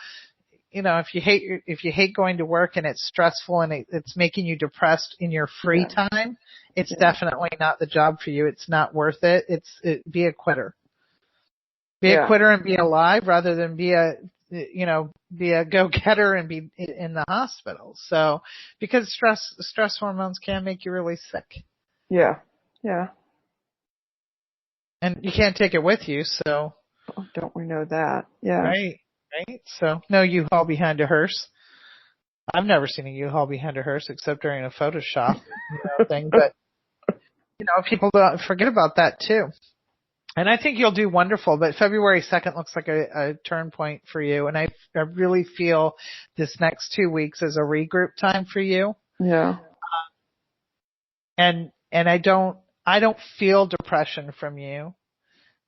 if you hate going to work and it's stressful and it's making you depressed in your free time, it's definitely not the job for you. It's not worth it. Be a quitter. Be a quitter and be alive rather than be a go-getter and be in the hospital. So, because stress hormones can make you really sick. Yeah. Yeah. And you can't take it with you, so. Oh, don't we know that? Yeah. Right. So, no U-Haul behind a hearse. I've never seen a U-Haul behind a hearse except during a Photoshop thing, but, people don't forget about that too. And I think you'll do wonderful, but February 2nd looks like a turn point for you. And I really feel this next 2 weeks is a regroup time for you. Yeah. And I don't feel depression from you.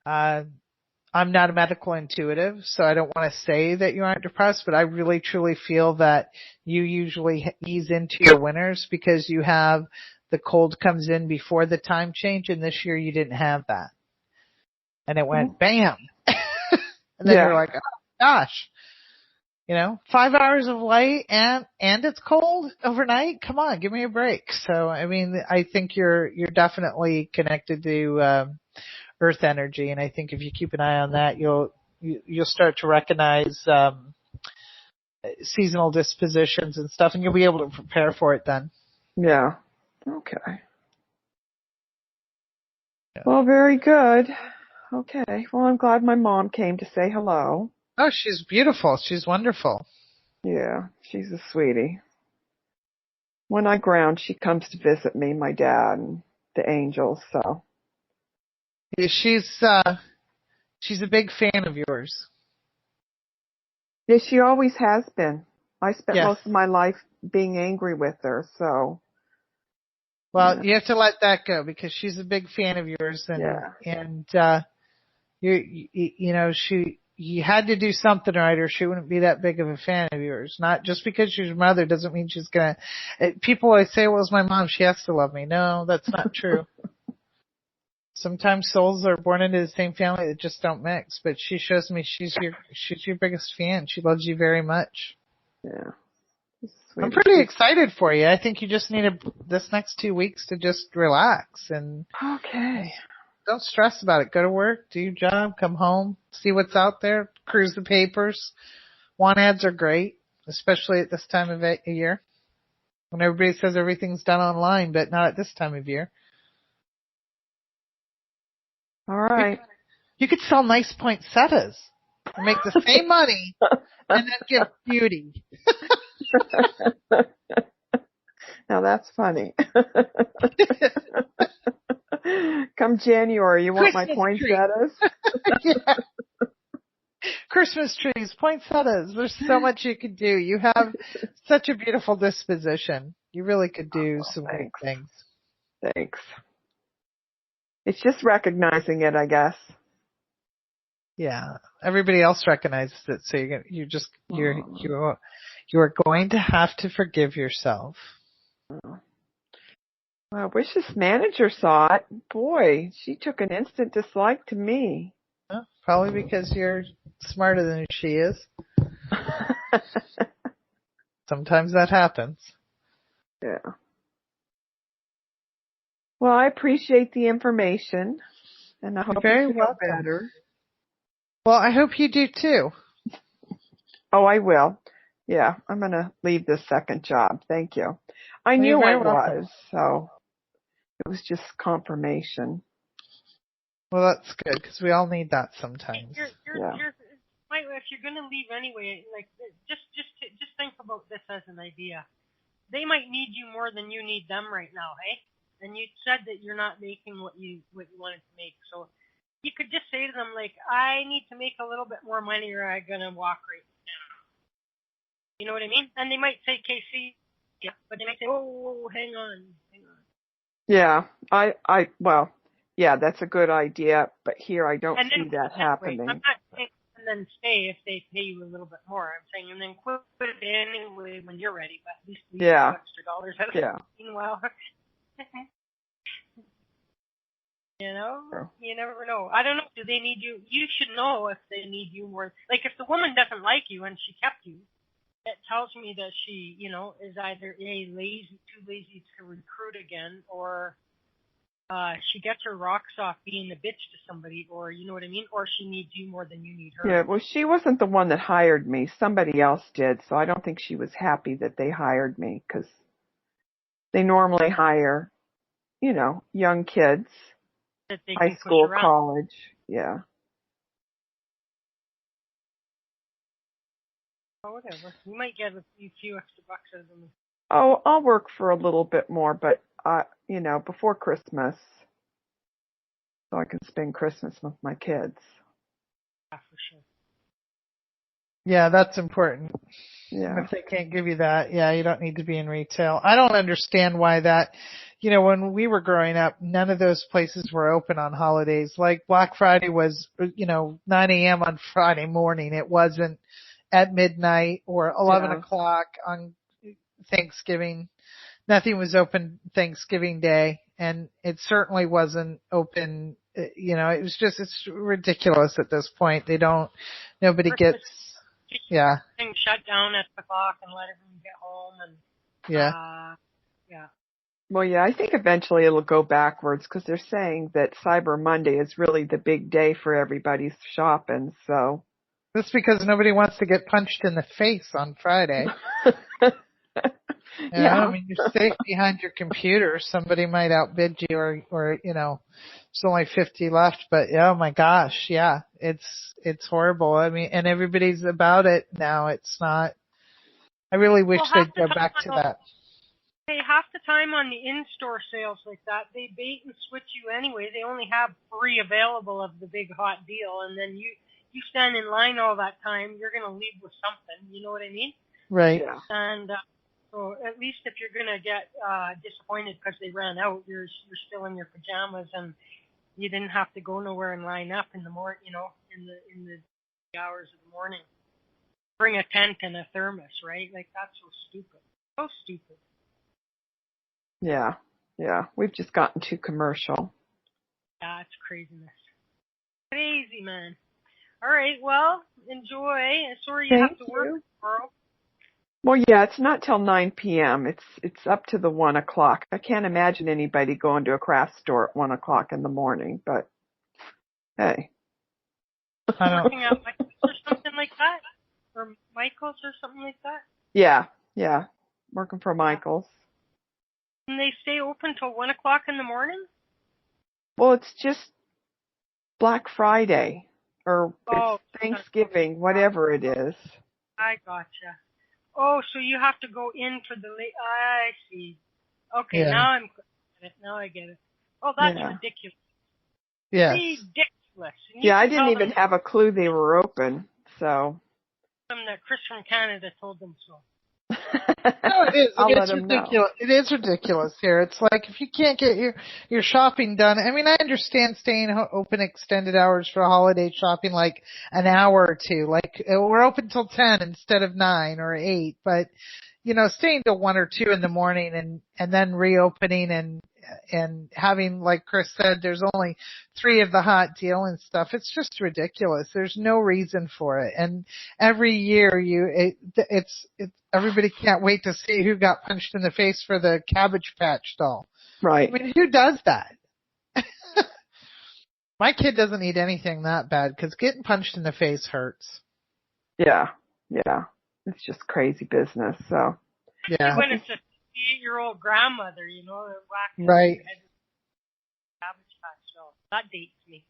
I'm not a medical intuitive, so I don't want to say that you aren't depressed, but I really truly feel that you usually ease into your winters because you have the cold comes in before the time change, and this year you didn't have that. And it went bam. And then you're like, oh gosh, 5 hours of light and it's cold overnight. Come on, give me a break. So, I think you're definitely connected to, earth energy. And I think if you keep an eye on that, you'll start to recognize, seasonal dispositions and stuff, and you'll be able to prepare for it then. Yeah. Okay. Yeah. Well, very good. Okay. Well, I'm glad my mom came to say hello. Oh, she's beautiful. She's wonderful. Yeah, she's a sweetie. When I ground, she comes to visit me, my dad, and the angels, so. Yeah, she's a big fan of yours. Yeah, she always has been. I spent Yes. most of my life being angry with her, so. Well, Yeah. you have to let that go because she's a big fan of yours, and you know, you had to do something right or she wouldn't be that big of a fan of yours. Not just because she's your mother doesn't mean she's gonna, people always say, well, it's my mom, she has to love me. No, that's not true. Sometimes souls are born into the same family that just don't mix, but she shows me she's your biggest fan. She loves you very much. Yeah. I'm pretty excited for you. I think you just need this next 2 weeks to just relax and Okay. don't stress about it. Go to work, do your job, come home, see what's out there, cruise the papers. Want ads are great, especially at this time of year when everybody says everything's done online, but not at this time of year. All right. You could sell nice poinsettias and make the same money and then give beauty. Now that's funny. Come January, you want my poinsettias? Yeah. Christmas trees, poinsettias. There's so much you could do. You have such a beautiful disposition. You really could do some great things. Thanks. It's just recognizing it, I guess. Yeah. Everybody else recognizes it, so you're going to have to forgive yourself. Well, I wish this manager saw it. Boy, she took an instant dislike to me. Well, probably because you're smarter than she is. Sometimes that happens. Yeah. Well, I appreciate the information, and I hope you feel better. Well, I hope you do too. Oh, I will. Yeah, I'm going to leave this second job. Thank you. I knew I was, so it was just confirmation. Well, that's good because we all need that sometimes. If you're going to leave anyway, like just think about this as an idea. They might need you more than you need them right now, hey? And you said that you're not making what you wanted to make, so you could just say to them like, I need to make a little bit more money or I'm going to walk right now. You know what I mean? And they might say, KC, yeah, but they might say, oh, hang on. Yeah, well, yeah, that's a good idea, but here I don't see that happening. I'm not saying and then stay if they pay you a little bit more. I'm saying and then quit it anyway when you're ready, but at least leave extra dollars out. Yeah. Meanwhile, you know, you never know. I don't know. Do they need you? You should know if they need you more. Like if the woman doesn't like you and she kept you, it tells me that she, you know, is either too lazy to recruit again, or she gets her rocks off being a bitch to somebody, or you know what I mean, or she needs you more than you need her. Yeah, well, she wasn't the one that hired me. Somebody else did, so I don't think she was happy that they hired me because they normally hire, you know, young kids, high school, college, yeah. Oh, whatever. You might get a few extra bucks out of them. Oh, I'll work for a little bit more, but, you know, before Christmas, so I can spend Christmas with my kids. Yeah, for sure. Yeah, that's important. Yeah. If they can't give you that, yeah, you don't need to be in retail. I don't understand why that, you know, when we were growing up, none of those places were open on holidays. Like Black Friday was, you know, 9 a.m. on Friday morning. It wasn't at midnight or 11 o'clock on Thanksgiving. Nothing was open Thanksgiving Day, and it certainly wasn't open, you know, it's ridiculous at this point. Nobody gets, yeah. Things shut down at the clock and let everyone get home and, yeah. Well, yeah, I think eventually it'll go backwards because they're saying that Cyber Monday is really the big day for everybody's shopping, so. That's because nobody wants to get punched in the face on Friday. I mean, you're safe behind your computer. Somebody might outbid you or, you know, there's only 50 left, but oh my gosh, yeah, it's horrible. I mean, and everybody's about it now. It's not, I really wish they'd go back to that. Hey, half the time on the in-store sales like that, they bait and switch you anyway. They only have 3 available of the big hot deal, and then you stand in line all that time. You're gonna leave with something. You know what I mean? Right. Yeah. And so at least if you're gonna get disappointed because they ran out, you're still in your pajamas and you didn't have to go nowhere and line up in the morning. You know, in the hours of the morning. Bring a tent and a thermos, right? Like that's so stupid. So stupid. Yeah. Yeah. We've just gotten too commercial. Yeah, it's craziness. Crazy, man. All right, well, enjoy. Sorry you have to work tomorrow. Well, yeah, it's not till 9 p.m. It's up to the 1 o'clock. I can't imagine anybody going to a craft store at 1 o'clock in the morning, but hey. Working at Michael's or something like that? Or Michael's or something like that? Yeah. Working for Michael's. And they stay open till 1 o'clock in the morning? Well, it's just Black Friday or it's Thanksgiving, whatever it is. I gotcha. Oh, so you have to go in for the late. I see. Okay, Yeah. now Now I get it. Oh, that's ridiculous. Yes. Ridiculous. Yeah, I didn't even have a clue they were open, so. That Chris from Canada told them so. No, it is. It's ridiculous. It is ridiculous here. It's like if you can't get your shopping done. I mean, I understand staying open extended hours for holiday shopping, like an hour or two. Like we're open till 10 instead of 9 or 8. But staying till 1 or 2 in the morning and then reopening and having, like Chris said, there's only 3 of the hot deal and stuff. It's just ridiculous. There's no reason for it. And every year everybody can't wait to see who got punched in the face for the Cabbage Patch doll. Right. I mean, who does that? My kid doesn't need anything that bad because getting punched in the face hurts. Yeah. It's just crazy business, so. Yeah. When it's a 8-year-old grandmother, they're whacking right. Your head with Cabbage Patch doll. That dates me.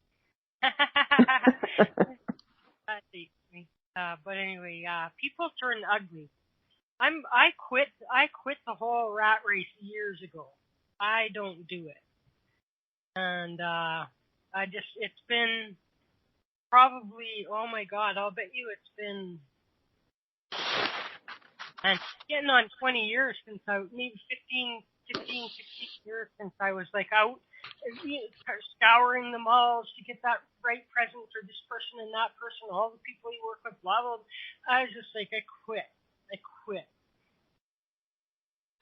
That dates me. But anyway, people turn ugly. I quit the whole rat race years ago. I don't do it. And it's been probably, oh my God, I'll bet you it's been getting on 20 years since maybe 16 years since I was like out scouring the malls to get that right present for this person and that person, all the people you work with, blah, blah, blah. I was just like, I quit.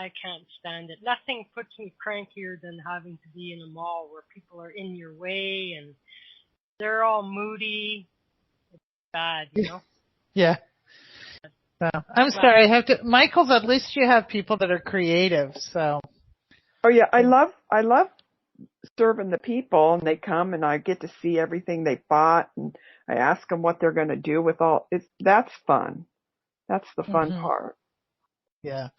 I can't stand it. Nothing puts me crankier than having to be in a mall where people are in your way and they're all moody. It's bad, Yeah. So, I'm sorry. Michael's, at least you have people that are creative, so. Oh yeah, I love serving the people, and they come and I get to see everything they bought, and I ask them what they're going to do with that's fun. That's the fun part. Yeah.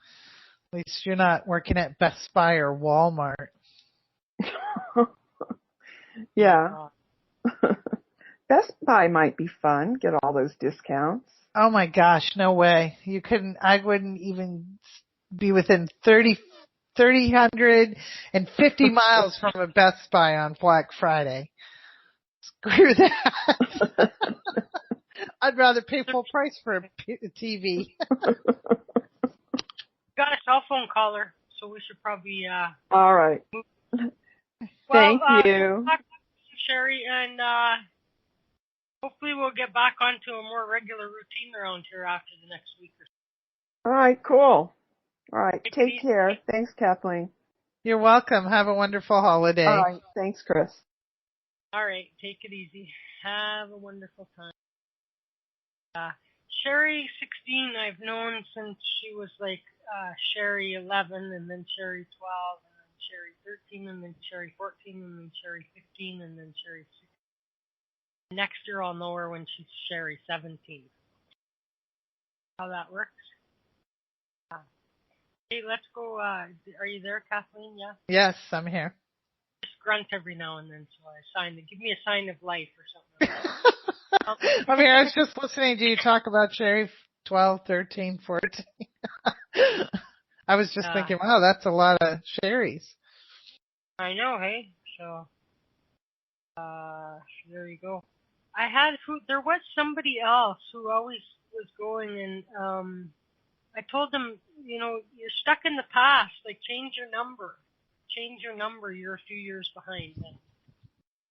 At least you're not working at Best Buy or Walmart. Yeah. Best Buy might be fun. Get all those discounts. Oh my gosh, no way. I wouldn't even be within 350 miles from a Best Buy on Black Friday. Screw that. I'd rather pay full price for a TV. Got a cell phone caller, so we should probably all right. Thank you. Talk to Sherry, and hopefully we'll get back onto a more regular routine around here after the next week or so. All right, cool. All right, take care. Thanks, Kathleen. You're welcome. Have a wonderful holiday. All right, thanks, Chris. All right, take it easy. Have a wonderful time. Sherry 16, I've known since she was like Sherry 11, and then Sherry 12, and then Sherry 13, and then Sherry 14, and then Sherry 15, and then Sherry 16. Next year I'll know her when she's Sherry 17. How that works? Hey, let's go. Are you there, Kathleen? Yeah? Yes, I'm here. Just grunt every now and then, so give me a sign of life or something. I'm here. I was just listening to you talk about Sherry 12, 13, 14. I was just thinking, wow, that's a lot of Sherry's. I know, hey? So, there you go. I had there was somebody else who always was going, and I told them, you're stuck in the past. Like, change your number. You're a few years behind,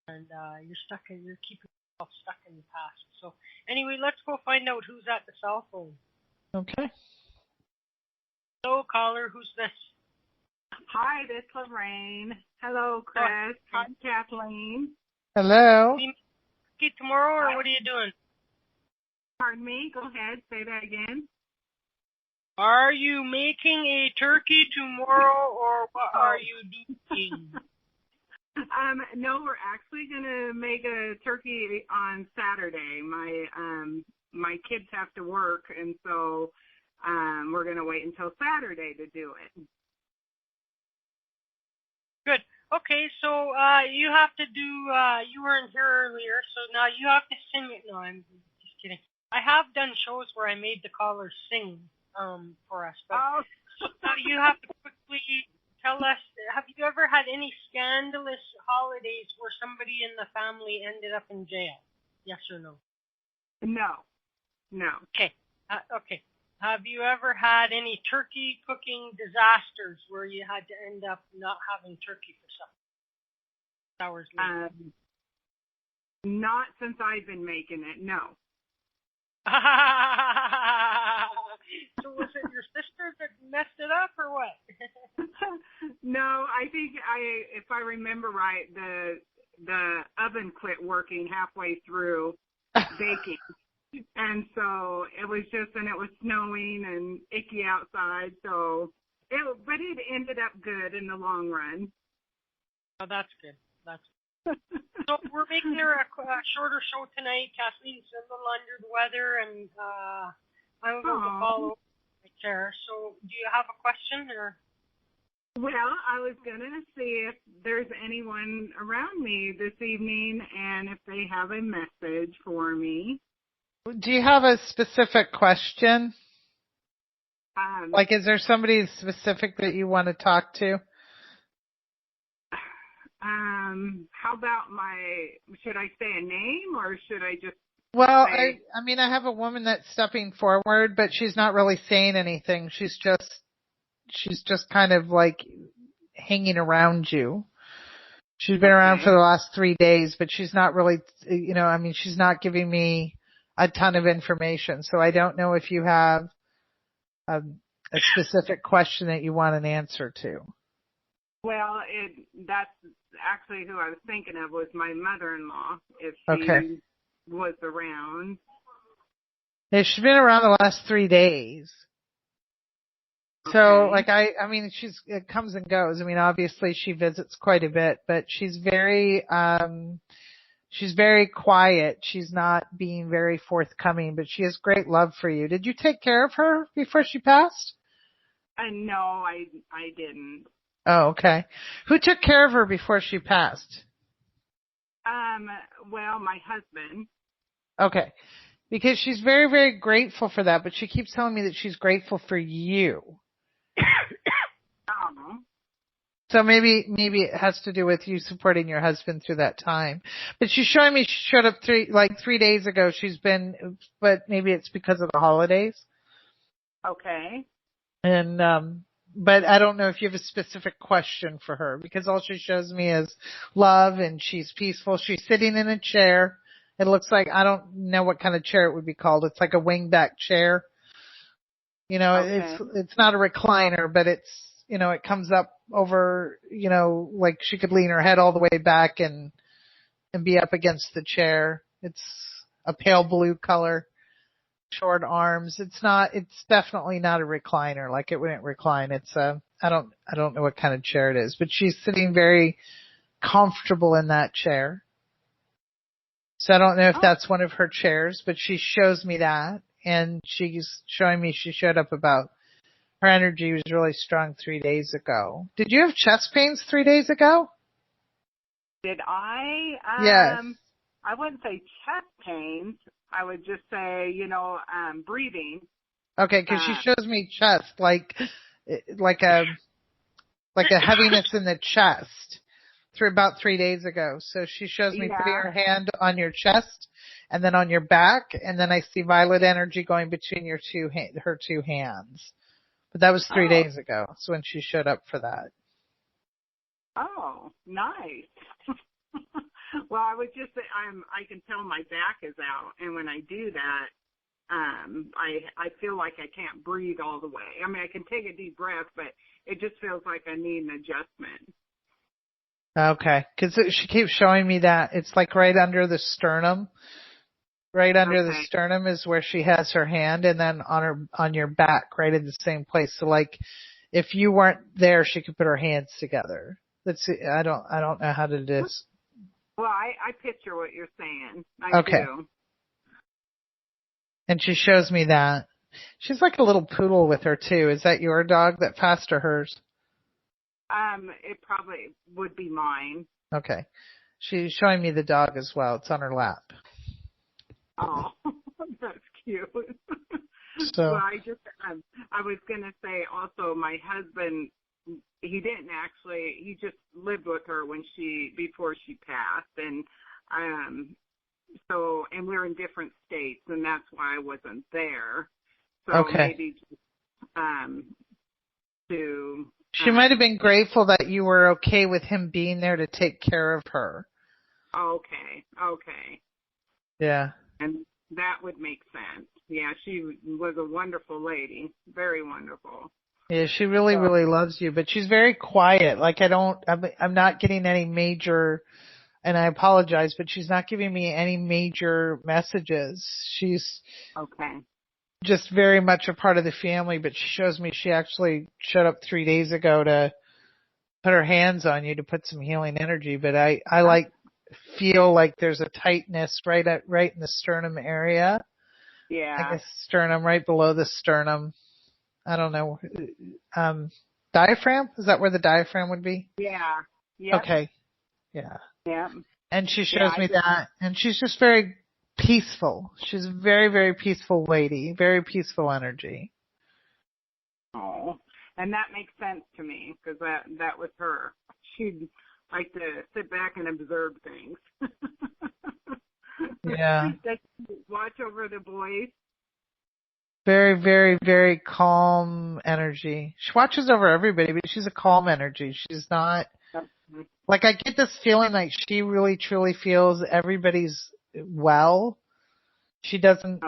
and you're keeping yourself stuck in the past. So, anyway, let's go find out who's at the cell phone. Okay. Hello, caller. Who's this? Hi, this is Lorraine. Hello, Chris. Hi, Kathleen. Hello. Tomorrow, or what are you doing? Pardon me? Go ahead. Say that again. Are you making a turkey tomorrow, or what are you doing? No, we're actually going to make a turkey on Saturday. My kids have to work, and so we're going to wait until Saturday to do it. Good. Okay, so you have to do, you weren't here earlier, so now you have to sing it. No, I'm just kidding. I have done shows where I made the callers sing for us, but now you have to quickly tell us, have you ever had any scandalous holidays where somebody in the family ended up in jail? Yes or no? No. Okay. Okay. Have you ever had any turkey cooking disasters where you had to end up not having turkey for supper? Hours later. Not since I've been making it, no. So was it your sister that messed it up, or what? No, I think if I remember right, the oven quit working halfway through baking. And so it was and it was snowing and icky outside, but it ended up good in the long run. Oh, that's good. So we're making her a shorter show tonight. Kathleen's a little under the weather, and I'm about to fall over my chair. So do you have a question, or? Well, I was going to see if there's anyone around me this evening and if they have a message for me. Do you have a specific question? Like, is there somebody specific that you want to talk to? How about should I say a name, or should I just Well, say... I have a woman that's stepping forward, but she's not really saying anything. She's just kind of like hanging around you. She's been around for the last 3 days, but she's not really, she's not giving me a ton of information. So I don't know if you have a specific question that you want an answer to. Well, that's actually who I was thinking of, was my mother-in-law, if she was around. Yeah, she's been around the last 3 days. So, it comes and goes. I mean, obviously she visits quite a bit, but she's very quiet. She's not being very forthcoming, but she has great love for you. Did you take care of her before she passed? No, I didn't. Oh, okay. Who took care of her before she passed? Well, my husband. Okay. Because she's very, very grateful for that, but she keeps telling me that she's grateful for you. So maybe it has to do with you supporting your husband through that time. But she's showing me she showed up 3 days ago. But maybe it's because of the holidays. Okay. And, but I don't know if you have a specific question for her, because all she shows me is love, and she's peaceful. She's sitting in a chair. It looks like, I don't know what kind of chair it would be called. It's like a wingback chair. It's not a recliner, but it's, it comes up over, like she could lean her head all the way back and be up against the chair. It's a pale blue color, short arms. It's definitely not a recliner. Like, it wouldn't recline. I don't know what kind of chair it is, but she's sitting very comfortable in that chair. So I don't know if that's one of her chairs, but she shows me that, and she's showing me she showed up her energy was really strong 3 days ago. Did you have chest pains 3 days ago? Did I? Yes. I wouldn't say chest pains. I would just say, breathing. Okay, because she shows me chest, like like a heaviness in the chest through about 3 days ago. So she shows me putting her hand on your chest and then on your back, and then I see violet energy going between her two hands. But that was 3 days ago. So when she showed up for that. Oh, nice. Well, I was just, I can tell my back is out, and when I do that, I feel like I can't breathe all the way. I mean, I can take a deep breath, but it just feels like I need an adjustment. Okay, because she keeps showing me that it's like right under the sternum. Right under the sternum is where she has her hand, and then on your back, right in the same place. So like, if you weren't there, she could put her hands together. I don't know how to do this. Well, I picture what you're saying. I do. And she shows me that. She's like a little poodle with her too. Is that your dog that passed or hers? It probably would be mine. Okay. She's showing me the dog as well. It's on her lap. Oh, that's cute. So. Well, I was going to say also my husband, he just lived with her before she passed. And, and we're in different states, and that's why I wasn't there. So maybe she might have been grateful that you were okay with him being there to take care of her. Okay. Yeah. And that would make sense. Yeah, she was a wonderful lady. Very wonderful. Yeah, she really, really loves you, but she's very quiet. Like I'm not getting any major, and I apologize, but she's not giving me any major messages. She's just very much a part of the family, but she shows me she actually showed up 3 days ago to put her hands on you to put some healing energy, but I feel like there's a tightness right in the sternum area. Yeah. I guess sternum, right below the sternum. I don't know. Diaphragm? Is that where the diaphragm would be? Yeah. Yep. Okay. Yeah. Yeah. And she shows me that, and she's just very peaceful. She's a very, very peaceful lady, very peaceful energy. Oh, and that makes sense to me because that was her. She'd like to sit back and observe things. Yeah. Does she watch over the boys? Very, very, very calm energy. She watches over everybody, but she's a calm energy. She's not, like, I get this feeling like she really truly feels everybody's well. She doesn't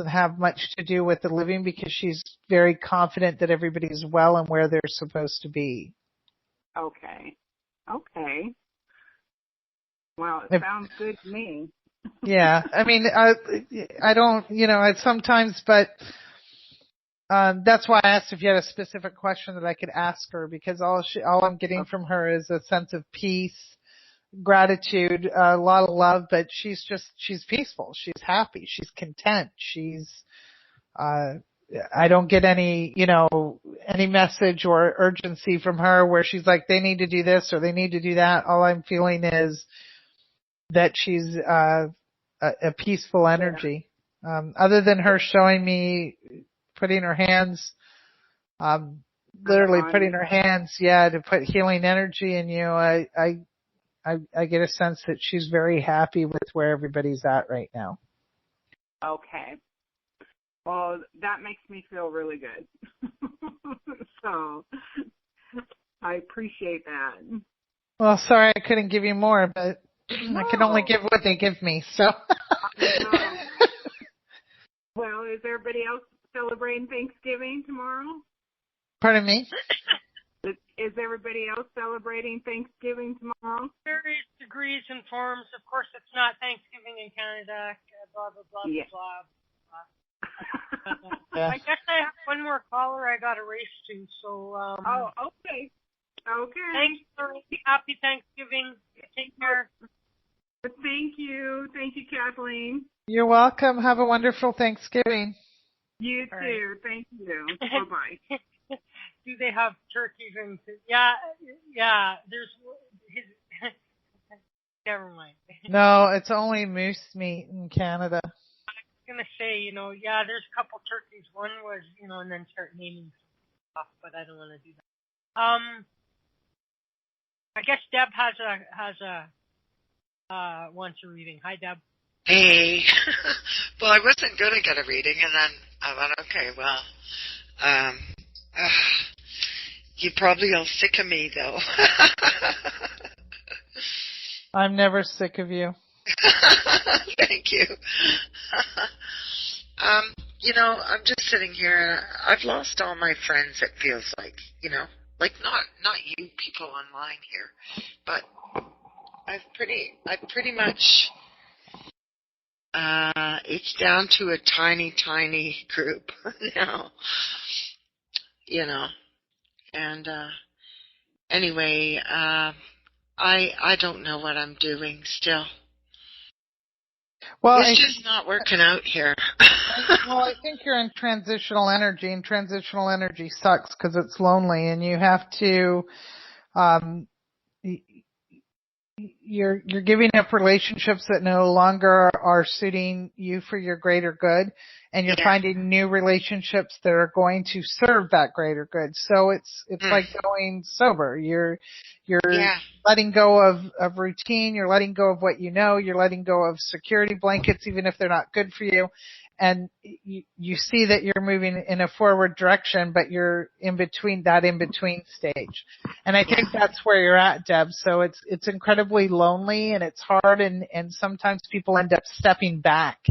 have much to do with the living because she's very confident that everybody's well and where they're supposed to be. Okay. Well, it sounds good to me. Yeah, I mean, I don't, sometimes, but that's why I asked if you had a specific question that I could ask her, because all I'm getting from her is a sense of peace, gratitude, a lot of love, but she's peaceful, she's happy, she's content, I don't get any message or urgency from her where she's like, they need to do this or they need to do that. All I'm feeling is that she's a peaceful energy. Other than her showing me putting her hands, literally putting her hands, to put healing energy in you, I get a sense that she's very happy with where everybody's at right now. Okay. Well, that makes me feel really good. So I appreciate that. Well, sorry I couldn't give you more, but I can only give what they give me, so. Well, is everybody else celebrating Thanksgiving tomorrow? Pardon me? Is everybody else celebrating Thanksgiving tomorrow? Various degrees and forms. Of course, it's not Thanksgiving in Canada, blah, blah, blah, blah, blah. Yeah. I guess I have one more caller I got to race to, so. Okay. Okay. Thanks, happy Thanksgiving. Take care. Thank you. Thank you, Kathleen. You're welcome. Have a wonderful Thanksgiving. You too. Right. Thank you. Bye-bye. Do they have turkeys and... Yeah, there's... Never mind. No, it's only moose meat in Canada. I was going to say, there's a couple turkeys. One was, and then start naming. off, but I don't want to do that. I guess Deb wants a reading. Hi, Deb. Hey. Well, I wasn't going to get a reading, and then I went, okay, well, you probably all sick of me, though. I'm never sick of you. Thank you. I'm just sitting here. I've lost all my friends, it feels like, like not you people online here, but I've pretty much, it's down to a tiny group now, and, anyway, I don't know what I'm doing still. Well, it's just not working out here. Well, I think you're in transitional energy, and transitional energy sucks because it's lonely, and you have to, you're giving up relationships that no longer are suiting you for your greater good, and you're finding new relationships that are going to serve that greater good. So it's like going sober. You're letting go of routine, you're letting go of what you know, you're letting go of security blankets even if they're not good for you. And you see that you're moving in a forward direction, but you're in between stage. And I think that's where you're at, Deb. So it's incredibly lonely and it's hard, and sometimes people end up stepping back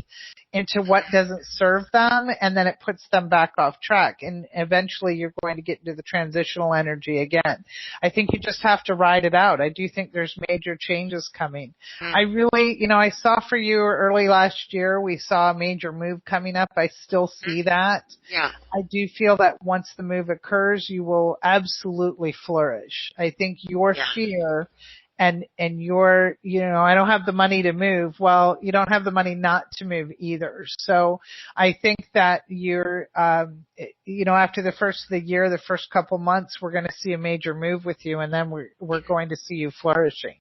into what doesn't serve them, and then it puts them back off track, and eventually you're going to get into the transitional energy again. I think you just have to ride it out. I do think there's major changes coming. I really, I saw for you early last year, we saw a major move coming up. I still see that. Yeah. I do feel that once the move occurs, you will absolutely flourish. I think your fear and your, I don't have the money to move. Well, you don't have the money not to move either. So I think that you're, after the first of the year, the first couple months, we're going to see a major move with you, and then we're going to see you flourishing.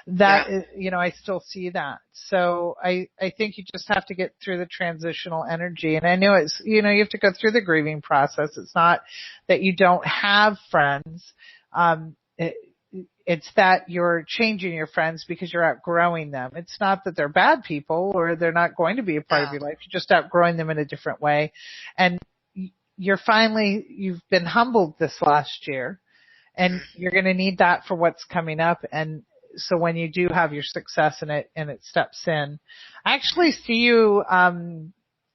That is, I still see that. So I think you just have to get through the transitional energy. And I know it's, you have to go through the grieving process. It's not that you don't have friends. It's that you're changing your friends because you're outgrowing them. It's not that they're bad people or they're not going to be a part of your life. You're just outgrowing them in a different way. And you've been humbled this last year, and you're going to need that for what's coming up. And so when you do have your success and it steps in, I actually see you,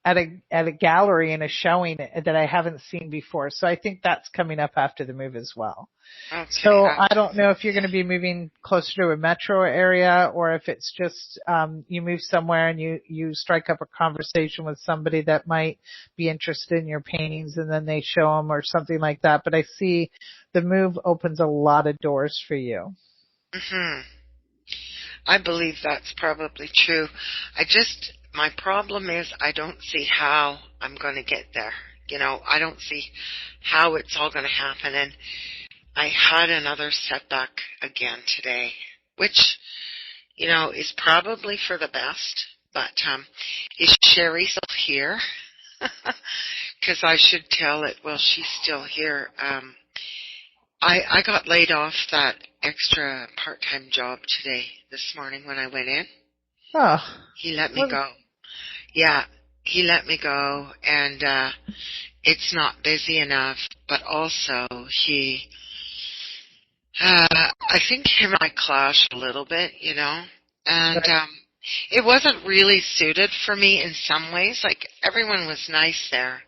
at a gallery in a showing that I haven't seen before. So I think that's coming up after the move as well. Okay. So I don't know if you're going to be moving closer to a metro area, or if it's just you move somewhere and you strike up a conversation with somebody that might be interested in your paintings, and then they show them or something like that. But I see the move opens a lot of doors for you. Mm-hmm. I believe that's probably true. My problem is I don't see how I'm going to get there. I don't see how it's all going to happen. And I had another setback again today, which, is probably for the best. But is Sherry still here? Because I should tell it. Well, she's still here. I got laid off that extra part-time job this morning when I went in. Oh. He let me go. Yeah, he let me go, and it's not busy enough, but also I think him and I clashed a little bit, and it wasn't really suited for me in some ways. Like, everyone was nice there,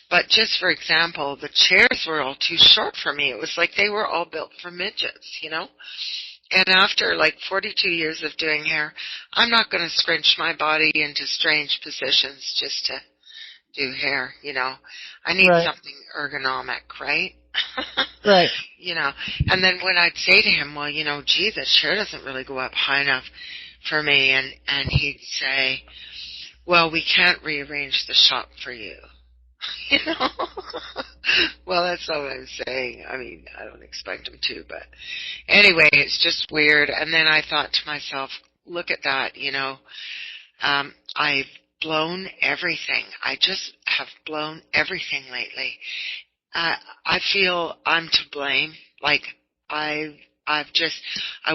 but just for example, the chairs were all too short for me. It was like they were all built for midgets, And after 42 years of doing hair, I'm not going to scrunch my body into strange positions just to do hair, I need something ergonomic, right? Right. And then when I'd say to him, well, gee, the chair doesn't really go up high enough for me, and he'd say, well, we can't rearrange the shop for you. Well, that's not what I'm saying. I mean, I don't expect him to, but anyway, it's just weird. And then I thought to myself, look at that, I've blown everything. I just have blown everything lately. I feel I'm to blame. Like I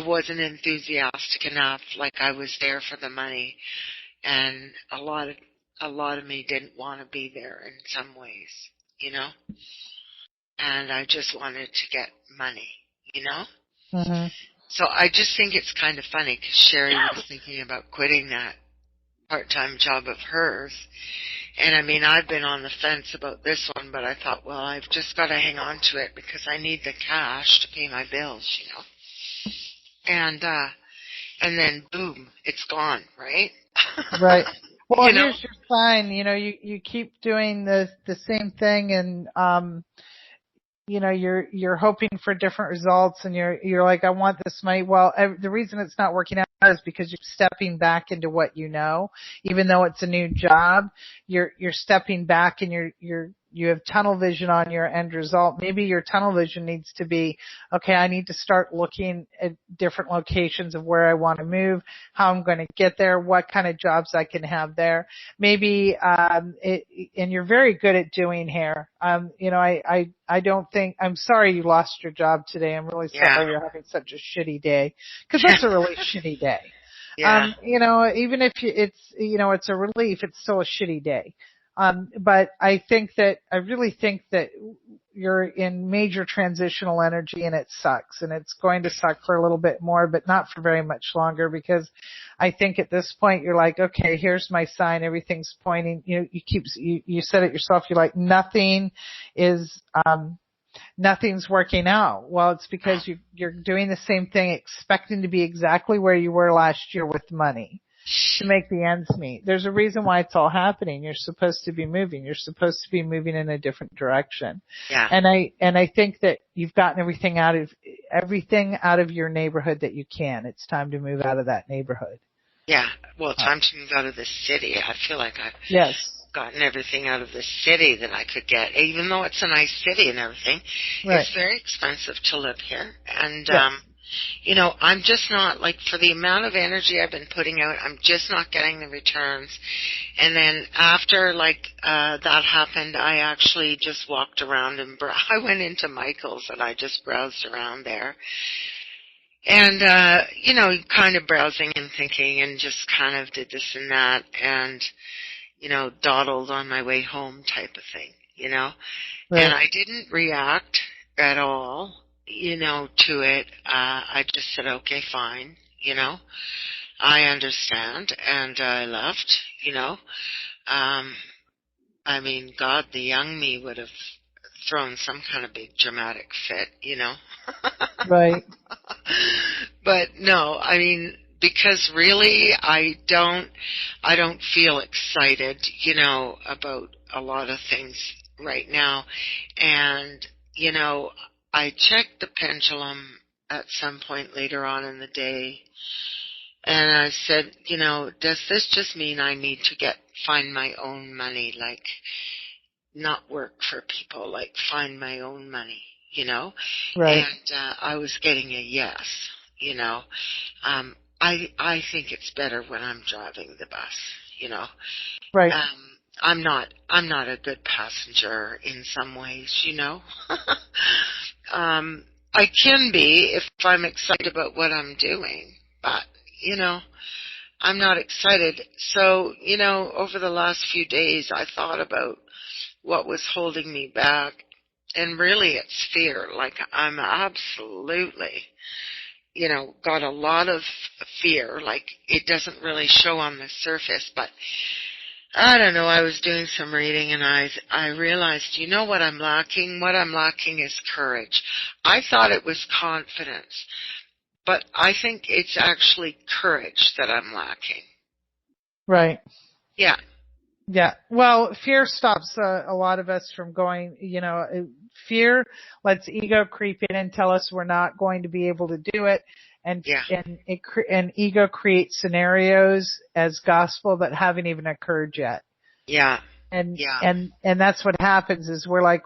wasn't enthusiastic enough. Like I was there for the money, and a lot of me didn't want to be there in some ways, you know. And I just wanted to get money, you know. Mm-hmm. So I just think it's kind of funny because Sherry was thinking about quitting that part-time job of hers. And I mean, I've been on the fence about this one, but I thought, well, I've just got to hang on to it because I need the cash to pay my bills, you know. And then boom, it's gone, right? Right. Well, you know? here's your sign. You know, you keep doing the same thing, and you know, you're hoping for different results, and you're like, I want this money. Well, the reason it's not working out is because you're stepping back into what you know, even though it's a new job. You're stepping back, and you have tunnel vision on your end result. Maybe your tunnel vision needs to be, okay, I need to start looking at different locations of where I want to move, how I'm going to get there, what kind of jobs I can have there. Maybe, and you're very good at doing hair. You know, I don't think, I'm sorry you lost your job today. I'm really sorry you're having such a shitty day, because that's a really shitty day. Yeah. You know, even if it's, you know, it's a relief, it's still a shitty day. But I really think that you're in major transitional energy, and it sucks, and it's going to suck for a little bit more, but not for very much longer, because I think at this point you're like, okay, here's my sign. Everything's pointing, you know, you said it yourself. You're like, nothing's working out. Well, it's because you're doing the same thing, expecting to be exactly where you were last year with money to make the ends meet. There's a reason why it's all happening. You're supposed to be moving. You're supposed to be moving in a different direction. Yeah. And I think that you've gotten everything out of your neighborhood that you can. It's time to move out of that neighborhood. Yeah. Well, time to move out of the city. I feel like I've Yes. gotten everything out of the city that I could get, even though it's a nice city and everything. Right. It's very expensive to live here. And, yes. you know, I'm just not, like, for the amount of energy I've been putting out, I'm just not getting the returns. And then after, like, that happened, I actually just walked around and I went into Michael's and I just browsed around there. And, you know, kind of browsing and thinking, and just kind of did this and that, and, you know, dawdled on my way home type of thing, you know. Right. And I didn't react at all, you know, to it. I just said, okay, fine, you know. I understand, and I left, you know. I mean, God, the young me would have thrown some kind of big dramatic fit, you know. Right. But no, I mean, because really I don't feel excited, you know, about a lot of things right now. And, you know, I checked the pendulum at some point later on in the day, and I said, you know, does this just mean I need to find my own money, like not work for people, like find my own money, you know? Right. And I was getting a yes, you know. I think it's better when I'm driving the bus, you know. Right. I'm not a good passenger in some ways, you know. I can be if I'm excited about what I'm doing, but, you know, I'm not excited. So, you know, over the last few days, I thought about what was holding me back, and really it's fear. Like, I'm absolutely, you know, got a lot of fear. Like, it doesn't really show on the surface, but I don't know, I was doing some reading and I realized, you know what I'm lacking? What I'm lacking is courage. I thought it was confidence, but I think it's actually courage that I'm lacking. Right. Yeah. Yeah. Well, fear stops a lot of us from going, you know, fear lets ego creep in and tell us we're not going to be able to do it. And, yeah. and ego creates scenarios as gospel that haven't even occurred yet. Yeah. And Yeah. and that's what happens is we're like,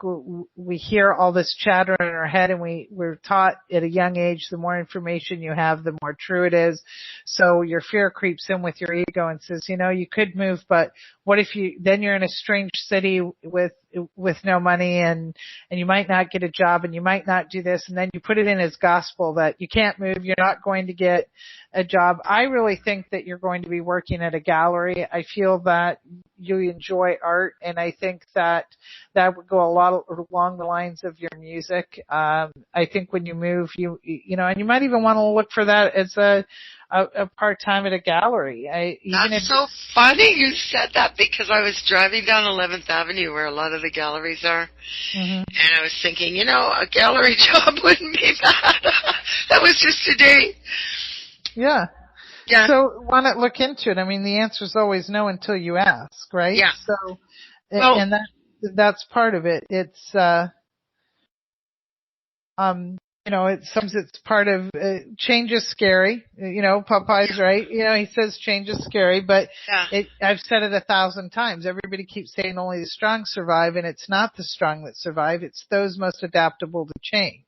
we hear all this chatter in our head, and we're taught at a young age, the more information you have, the more true it is. So your fear creeps in with your ego and says, you could move, but what if then you're in a strange city with no money, and you might not get a job, and you might not do this, and then you put it in as gospel that you can't move, you're not going to get a job. I really think that you're going to be working at a gallery. I feel that you enjoy art, and I think that would go a lot along the lines of your music. I think when you move, and you might even want to look for that as a part-time at a gallery. That's so funny you said that, because I was driving down 11th Avenue where a lot of the galleries are, and I was thinking, a gallery job wouldn't be bad. That was just today. Yeah. Yeah. So why not look into it? I mean, the answer is always no until you ask, right? Yeah. So, and that's part of it. It's, sometimes it's part of, change is scary. Popeye's right. He says change is scary, but I've said it 1,000 times. Everybody keeps saying only the strong survive, and it's not the strong that survive. It's those most adaptable to change.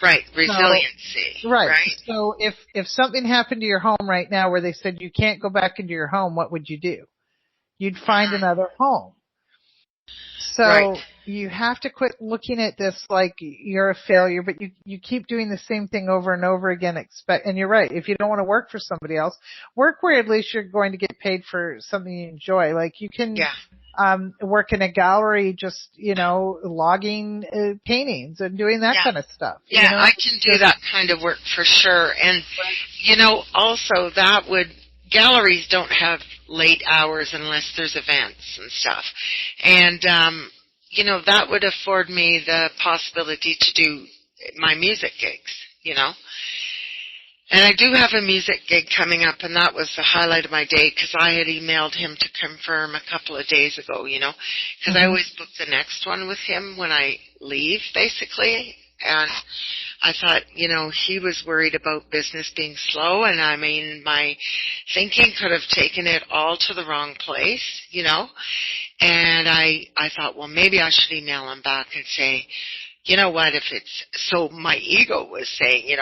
Right, resiliency. Right. So if something happened to your home right now where they said you can't go back into your home, what would you do? You'd find another home. So you have to quit looking at this like you're a failure, but you keep doing the same thing over and over again. And you're right. If you don't want to work for somebody else, work where at least you're going to get paid for something you enjoy. Like you can work in a gallery, just, logging paintings and doing that kind of stuff. Yeah, I can do that kind of work for sure. And, also galleries don't have late hours unless there's events and stuff. And, that would afford me the possibility to do my music gigs, And I do have a music gig coming up, and that was the highlight of my day, because I had emailed him to confirm a couple of days ago, because I always book the next one with him when I leave, basically. And I thought, he was worried about business being slow, and I mean, my thinking could have taken it all to the wrong place, And I thought, well, maybe I should email him back and say, you know what, my ego was saying,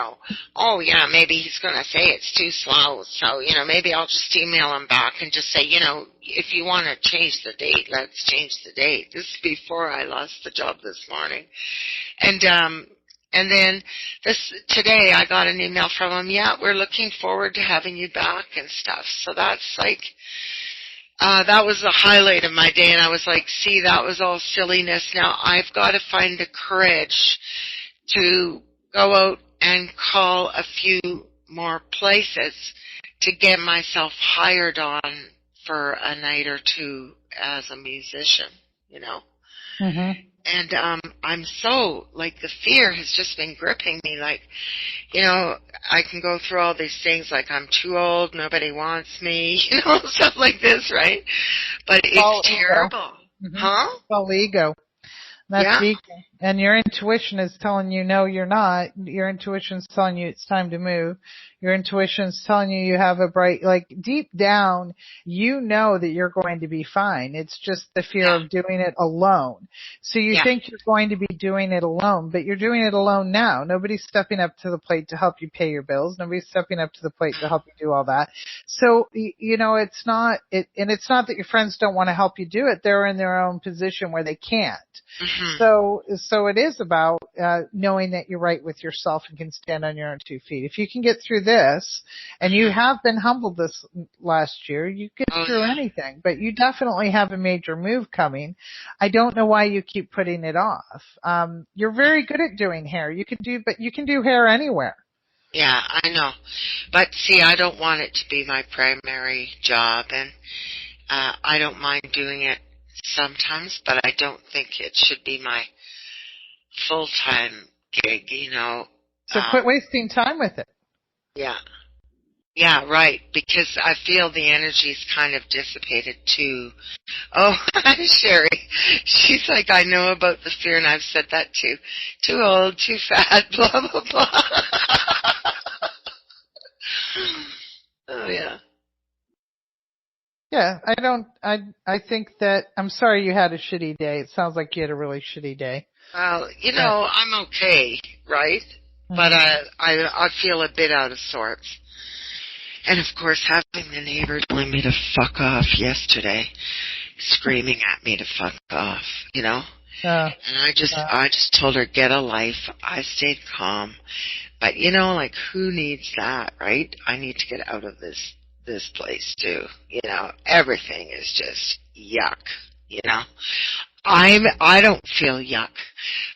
oh yeah, maybe he's going to say it's too slow, so, maybe I'll just email him back and just say, if you want to change the date, let's change the date. This is before I lost the job this morning. And then today I got an email from him, we're looking forward to having you back and stuff. So that's like, that was the highlight of my day, and I was like, see, that was all silliness. Now I've got to find the courage to go out and call a few more places to get myself hired on for a night or two as a musician, And I'm so, the fear has just been gripping me, I can go through all these things like I'm too old, nobody wants me, stuff like this, right? But it's terrible. Huh? It's all ego. That's ego. And your intuition is telling you, no, you're not. Your intuition's telling you it's time to move. Your intuition's telling you have a bright, deep down, that you're going to be fine. It's just the fear of doing it alone. So you think you're going to be doing it alone, but you're doing it alone now. Nobody's stepping up to the plate to help you pay your bills. Nobody's stepping up to the plate to help you do all that. So, it's not that your friends don't want to help you do it. They're in their own position where they can't. So it is about knowing that you're right with yourself and can stand on your own 2 feet. If you can get through this, and you have been humbled this last year, you get through anything. But you definitely have a major move coming. I don't know why you keep putting it off. You're very good at doing hair. You can do hair anywhere. Yeah, I know. But see, I don't want it to be my primary job, and I don't mind doing it sometimes, but I don't think it should be my full-time gig, So quit wasting time with it. Yeah. Yeah, right, because I feel the energy's kind of dissipated too. Oh, Sherry, she's like, I know about the fear, and I've said that too. Too old, too fat, blah, blah, blah. Oh, yeah. Yeah, I think that, I'm sorry you had a shitty day. It sounds like you had a really shitty day. Well, Yeah. I'm okay, right? But I feel a bit out of sorts. And of course, having the neighbor telling me to fuck off yesterday, screaming at me to fuck off, And I just told her, get a life. I stayed calm. But like, who needs that, right? I need to get out of this place too. Everything is just yuck, I don't feel yuck,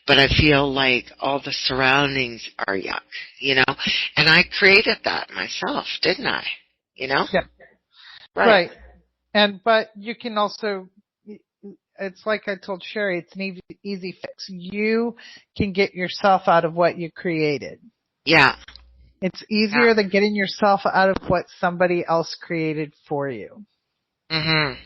but I feel like all the surroundings are yuck, and I created that myself, didn't I? Yeah. Right. But you can also, it's like I told Sherry, it's an easy fix. You can get yourself out of what you created. Yeah. It's easier than getting yourself out of what somebody else created for you. Mhm.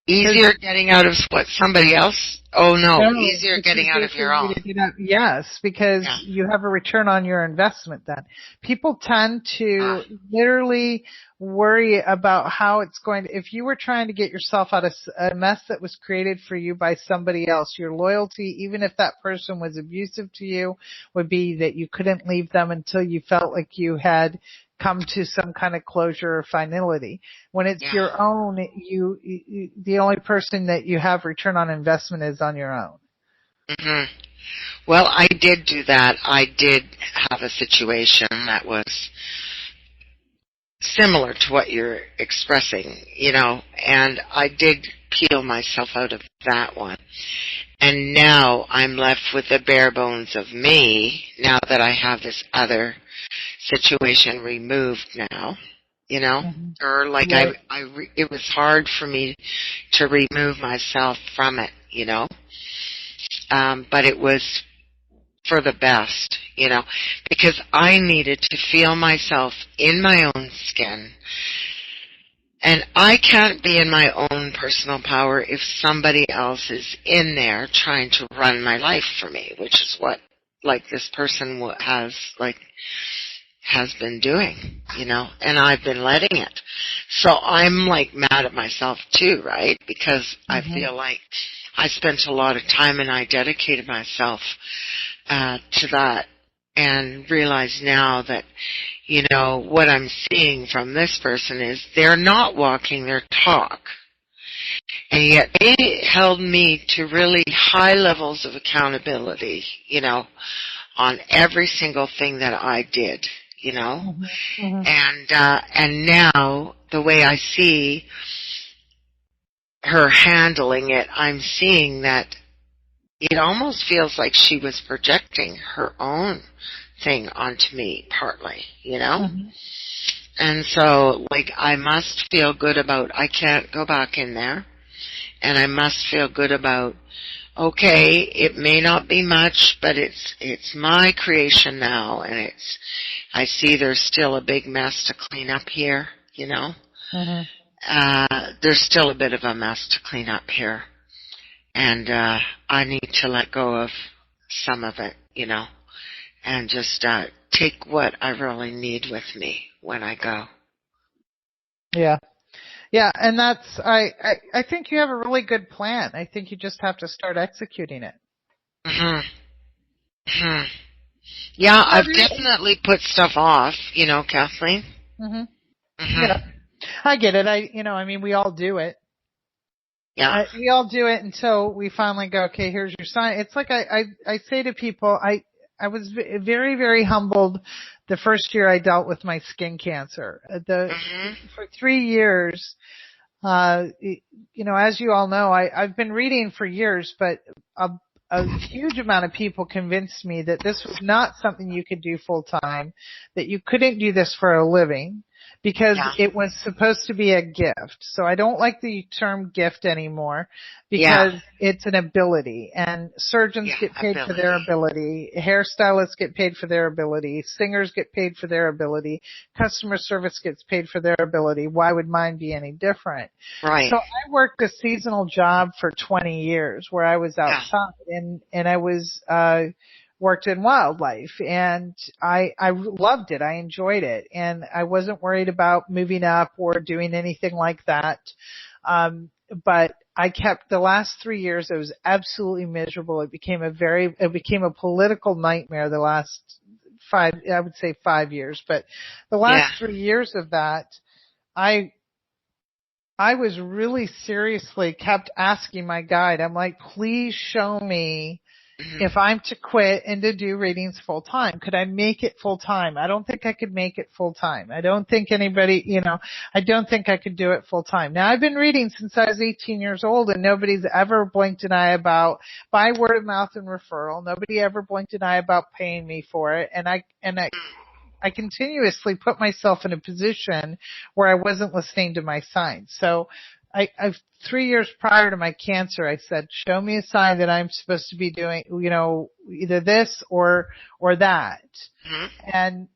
Easier getting out of what somebody else? Oh no, easier getting out of your own. Yes, because you have a return on your investment then. People tend to literally worry about how it's going to, if you were trying to get yourself out of a mess that was created for you by somebody else, your loyalty, even if that person was abusive to you, would be that you couldn't leave them until you felt like you had come to some kind of closure or finality. When it's your own, you the only person that you have return on investment is on your own. Mhm. Well, I did do that. I did have a situation that was similar to what you're expressing, and I did peel myself out of that one. And now I'm left with the bare bones of me, now that I have this other situation removed now, or like it was hard for me to remove myself from it, but it was for the best, because I needed to feel myself in my own skin. And I can't be in my own personal power if somebody else is in there trying to run my life for me, which is what, this person has been doing, and I've been letting it. So I'm, mad at myself too, right? Because I feel like I spent a lot of time and I dedicated myself to that, and realize now that, what I'm seeing from this person is they're not walking their talk. And yet they held me to really high levels of accountability, on every single thing that I did, and now the way I see her handling it, I'm seeing that it almost feels like she was projecting her own thing onto me partly, And so, I must feel good about, I can't go back in there, and I must feel good about, okay, it may not be much, but it's my creation now, and I see there's still a big mess to clean up here, There's still a bit of a mess to clean up here. And I need to let go of some of it, and just take what I really need with me when I go. Yeah. Yeah, and that's, I think you have a really good plan. I think you just have to start executing it. Yeah, I've definitely put stuff off, Kathleen. Yeah. I get it. We all do it. Yeah. We all do it until we finally go, okay, here's your sign. It's like I say to people, I was very, very humbled the first year I dealt with my skin cancer. For 3 years, as you all know, I've been reading for years, but a huge amount of people convinced me that this was not something you could do full time, that you couldn't do this for a living, because it was supposed to be a gift. So I don't like the term gift anymore, because it's an ability, and surgeons get paid for their ability, hairstylists get paid for their ability, singers get paid for their ability, customer service gets paid for their ability. Why would mine be any different? Right. So I worked a seasonal job for 20 years where I was outside, and I was worked in wildlife, and I loved it. I enjoyed it, and I wasn't worried about moving up or doing anything like that. But I kept the last 3 years. I was absolutely miserable. It became a political nightmare. The last 5 years, but the last 3 years of that, I was really seriously kept asking my guide. I'm like, please show me if I'm to quit and to do readings full time. Could I make it full time? I don't think I could make it full time. I don't think anybody, I don't think I could do it full time. Now, I've been reading since I was 18 years old, and nobody's ever blinked an eye about, by word of mouth and referral, nobody ever blinked an eye about paying me for it. And I continuously put myself in a position where I wasn't listening to my signs. So I 3 years prior to my cancer, I said, show me a sign that I'm supposed to be doing, either this or that. And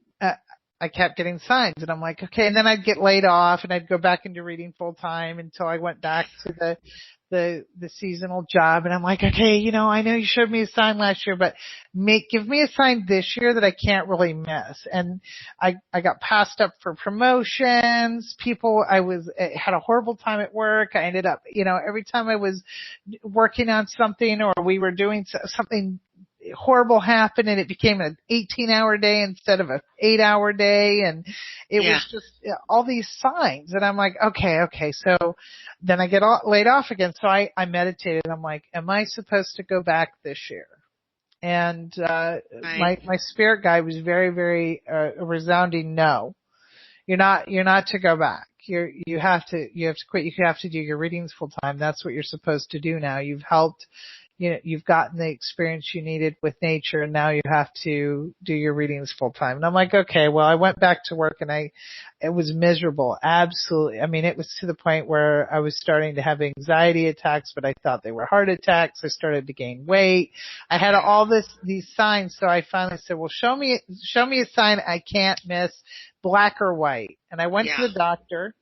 I kept getting signs, and I'm like, okay. And then I'd get laid off, and I'd go back into reading full time until I went back to the seasonal job. And I'm like, okay, I know you showed me a sign last year, but give me a sign this year that I can't really miss. And I got passed up for promotions. Had a horrible time at work. I ended up, every time I was working on something or we were doing something horrible happened, and it became an 18-hour day instead of an 8-hour day, and it was just all these signs. And I'm like, okay. So then I get laid off again. So I meditated. I'm like, am I supposed to go back this year? And my spirit guide was very, very a resounding no. You're not to go back. You have to quit. You have to do your readings full time. That's what you're supposed to do now. You've helped. You've gotten the experience you needed with nature, and now you have to do your readings full time. And I'm like, okay, well, I went back to work, and it was miserable. Absolutely. I mean, it was to the point where I was starting to have anxiety attacks, but I thought they were heart attacks. I started to gain weight. I had all these signs. So I finally said, well, show me a sign I can't miss, black or white. And I went to the doctor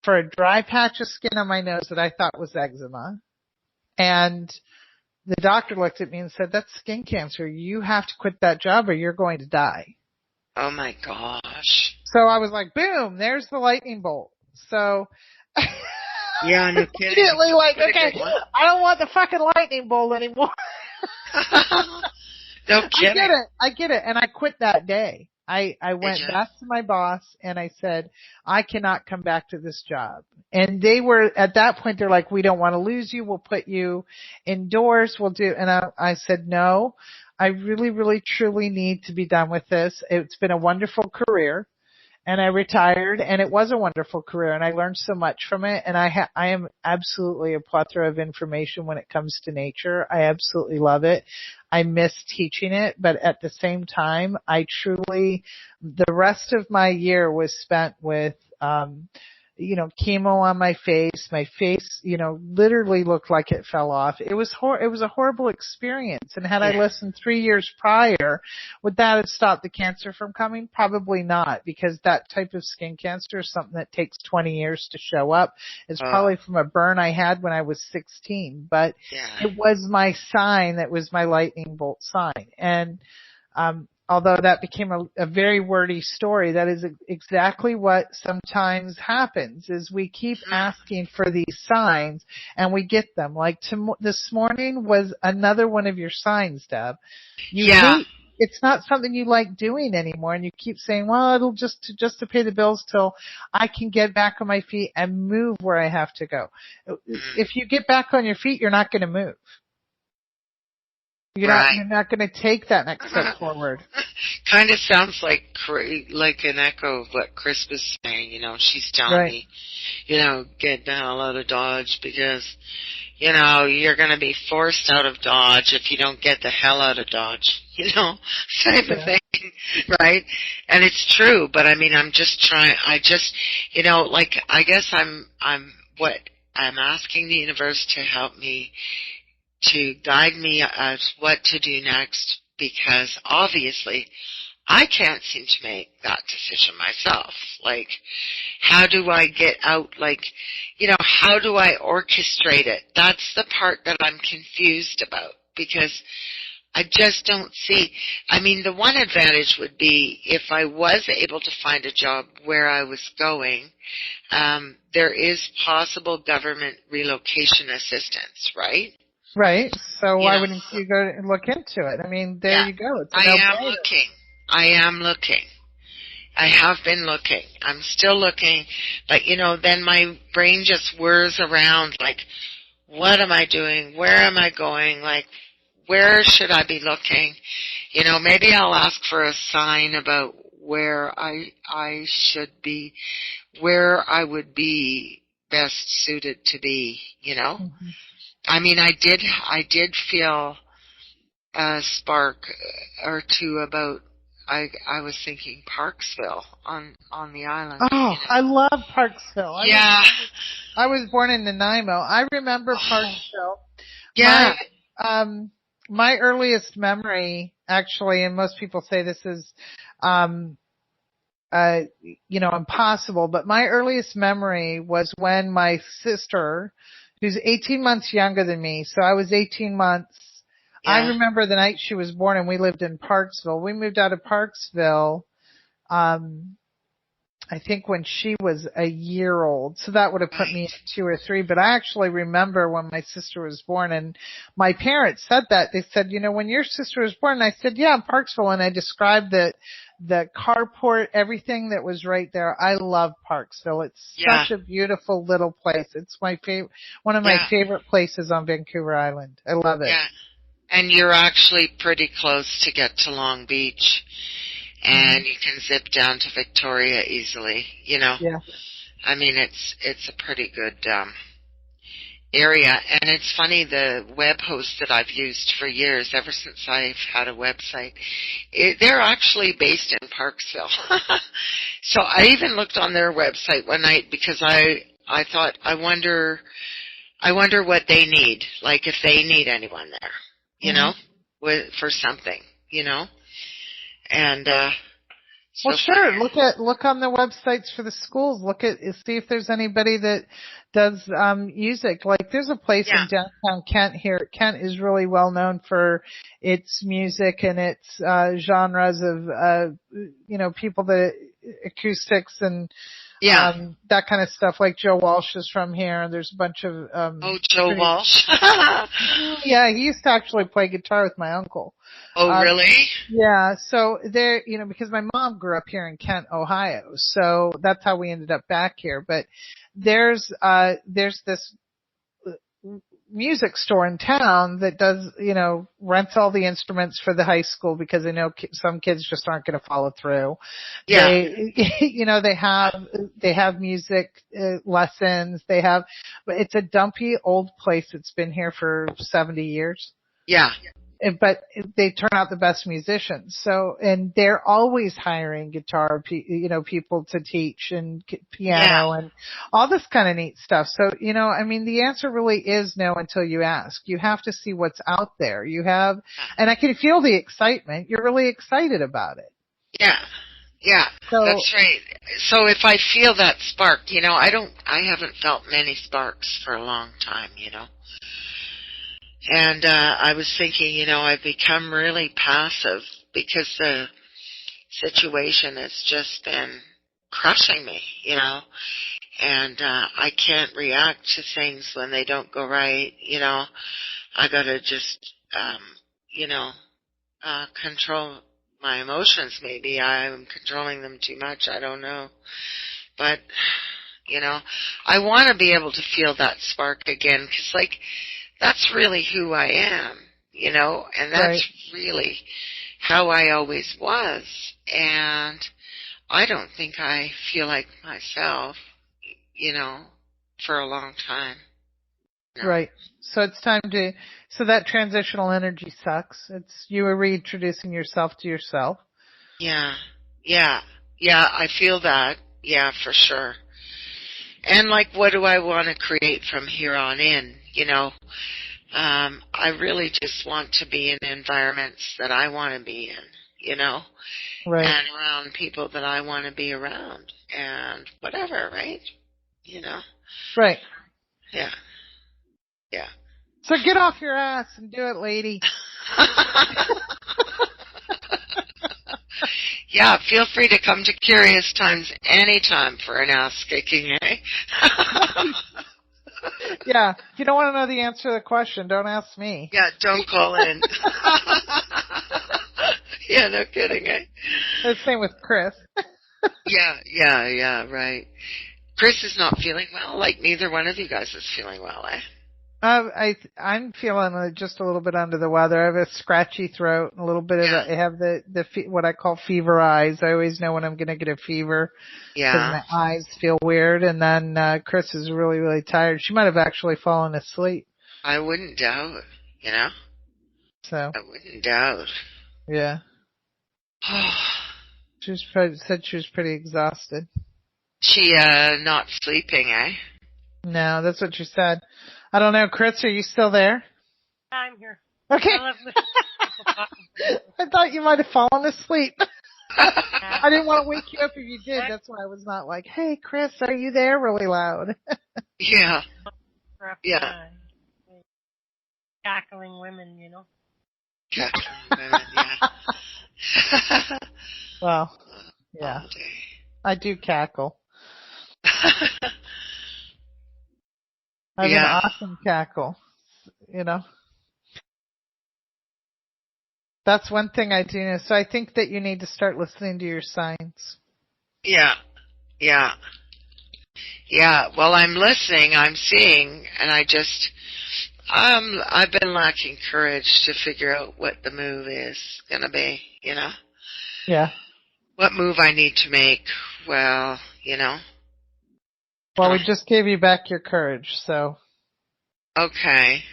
for a dry patch of skin on my nose that I thought was eczema. And the doctor looked at me and said, that's skin cancer. You have to quit that job or you're going to die. Oh my gosh. So I was like, boom, there's the lightning bolt. So yeah, no kidding. Immediately like, okay, I don't want the fucking lightning bolt anymore. No kidding. I get it. And I quit that day. I went back to my boss and I said, I cannot come back to this job. And they were, at that point, they're like, we don't want to lose you. We'll put you indoors. And I said, no, I really, really, truly need to be done with this. It's been a wonderful career. And I retired, and it was a wonderful career, and I learned so much from it. And I am absolutely a plethora of information when it comes to nature. I absolutely love it. I miss teaching it, but at the same time, the rest of my year was spent with, chemo on my face. My face, literally looked like it fell off. It was a horrible experience. And had I listened 3 years prior, would that have stopped the cancer from coming? Probably not, because that type of skin cancer is something that takes 20 years to show up. It's probably from a burn I had when I was 16, but it was my sign that was my lightning bolt sign. And, although that became a very wordy story, that is exactly what sometimes happens, is we keep asking for these signs and we get them. Like this morning was another one of your signs, Deb. It's not something you like doing anymore, and you keep saying, well, it'll just to pay the bills till I can get back on my feet and move where I have to go. If you get back on your feet, you're not going to move. You're not going to take that next step forward. Kind of sounds like an echo of what Chris was saying. She's telling me, get the hell out of Dodge because, you're going to be forced out of Dodge if you don't get the hell out of Dodge, type of thing, right? And it's true, but I mean, I guess I'm asking the universe to help me, to guide me as what to do next, because obviously I can't seem to make that decision myself. Like, how do I get out, how do I orchestrate it? That's the part that I'm confused about, because I just don't see. I mean, the one advantage would be if I was able to find a job where I was going, there is possible government relocation assistance, right? Right. So You why know, wouldn't you go and look into it? I mean, there yeah, you go. It's a I am no-brainer. looking. I am looking. I have been looking. I'm still looking. But, you know, then my brain just whirs around like, what am I doing? Where am I going? Like, where should I be looking? You know, maybe I'll ask for a sign about where I should be, where I would be best suited to be, you know? Mm-hmm. I mean, I did feel a spark or two about, I was thinking Parksville on the island. Oh, you know? I love Parksville. Yeah. I was born in Nanaimo. I remember Parksville. Yeah. My earliest memory, actually, and most people say this is, impossible, but my earliest memory was when my sister, who's 18 months younger than me, so I was 18 months. Yeah. I remember the night she was born, and we lived in Parksville. We moved out of Parksville, I think when she was a year old. So that would have put me at 2 or 3. But I actually remember when my sister was born, and my parents said that. They said, you know, when your sister was born, and I said, yeah, in Parksville. And I described the carport, everything that was right there. I love Parksville. It's such a beautiful little place. It's my one of my favorite places on Vancouver Island. I love it. Yeah. And you're actually pretty close to get to Long Beach. And you can zip down to Victoria easily, you know. Yeah. I mean, it's a pretty good area. And it's funny, the web hosts that I've used for years, ever since I've had a website, they're actually based in Parksville. So I even looked on their website one night because I thought, I wonder what they need, like if they need anyone there, you know, for something, you know. And well, sure. Look on the websites for the schools. See if there's anybody that does music. Like there's a place in downtown Kent here. Kent is really well known for its music and its genres of people that acoustics and that kind of stuff. Like Joe Walsh is from here. There's a bunch of Joe Walsh. Yeah, he used to actually play guitar with my uncle. Oh, really? Yeah. So there, because my mom grew up here in Kent, Ohio. So that's how we ended up back here. But there's this music store in town that does, rents all the instruments for the high school because they know some kids just aren't going to follow through. Yeah. They have music lessons. But it's a dumpy old place that's been here for 70 years. Yeah. But they turn out the best musicians. So, and they're always hiring guitar, people to teach and piano and all this kind of neat stuff. So, the answer really is no until you ask. You have to see what's out there. And I can feel the excitement. You're really excited about it. Yeah. Yeah. So, that's right. So if I feel that spark, I haven't felt many sparks for a long time, And I was thinking, I've become really passive because the situation has just been crushing me, and I can't react to things when they don't go right, I gotta just, control my emotions. Maybe I'm controlling them too much, I don't know. But, I want to be able to feel that spark again, because, that's really who I am, and that's really how I always was. And I don't think I feel like myself, for a long time. No. Right. So it's time so that transitional energy sucks. It's you are reintroducing yourself to yourself. Yeah. Yeah. Yeah, I feel that. Yeah, for sure. And what do I want to create from here on in? I really just want to be in environments that I want to be in, right. And around people that I want to be around and whatever, right? Right. Yeah. Yeah. So get off your ass and do it, lady. Yeah, feel free to come to Curious Times anytime for an ass kicking, eh? Yeah, if you don't want to know the answer to the question, don't ask me. Yeah, don't call in. Yeah, no kidding, eh? The same with Chris. Yeah, right. Chris is not feeling well, like neither one of you guys is feeling well, eh? I'm feeling just a little bit under the weather. I have a scratchy throat and a little bit of I have what I call fever eyes. I always know when I'm going to get a fever because my eyes feel weird. And then Chris is really, really tired. She might have actually fallen asleep. I wouldn't doubt, you know? So. I wouldn't doubt. Yeah. Said she was pretty exhausted. She not sleeping, eh? No, that's what she said. I don't know, Chris, are you still there? I'm here. Okay. I thought you might have fallen asleep. I didn't want to wake you up if you did. That's why I was not like, hey, Chris, are you there? Really loud. Yeah. Cackling women, you know. Cackling women, yeah. Well, yeah. I do cackle. I have an awesome cackle, you know. That's one thing I do know. So I think that you need to start listening to your signs. Yeah. Well, I'm listening, I'm seeing, and I've been lacking courage to figure out what the move is gonna be, you know. Yeah. What move I need to make. Well, you know. Well, we just gave you back your courage, so. Okay.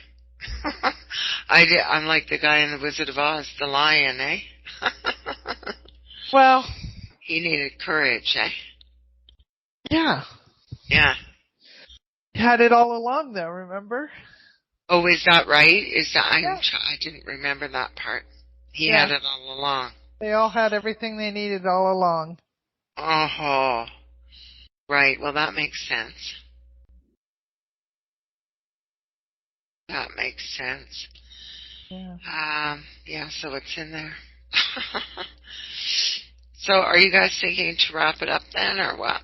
I'm like the guy in The Wizard of Oz, the lion, eh? Well. He needed courage, eh? Yeah. Yeah. You had it all along, though, remember? Oh, is that right? I didn't remember that part. He had it all along. They all had everything they needed all along. Oh. Right, well, that makes sense. That makes sense. Yeah. So it's in there. So are you guys thinking to wrap it up then, or what?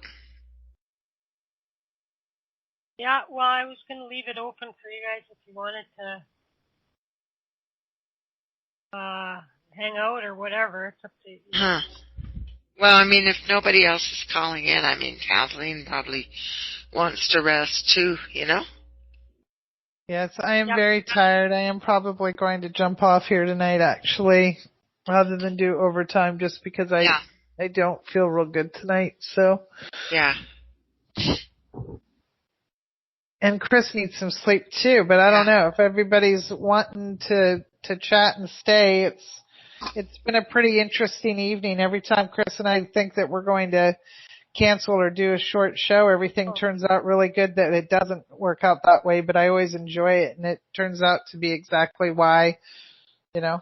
Yeah, well, I was going to leave it open for you guys if you wanted to hang out or whatever. It's up to you. Huh. Well, I mean, if nobody else is calling in, I mean, Kathleen probably wants to rest too, you know? Yes, I am very tired. I am probably going to jump off here tonight, actually, rather than do overtime, just because I don't feel real good tonight. So. Yeah. And Chris needs some sleep too, but I don't know if everybody's wanting to chat and stay. It's been a pretty interesting evening. Every time Chris and I think that we're going to cancel or do a short show, everything turns out really good. That it doesn't work out that way, but I always enjoy it, and it turns out to be exactly why, you know.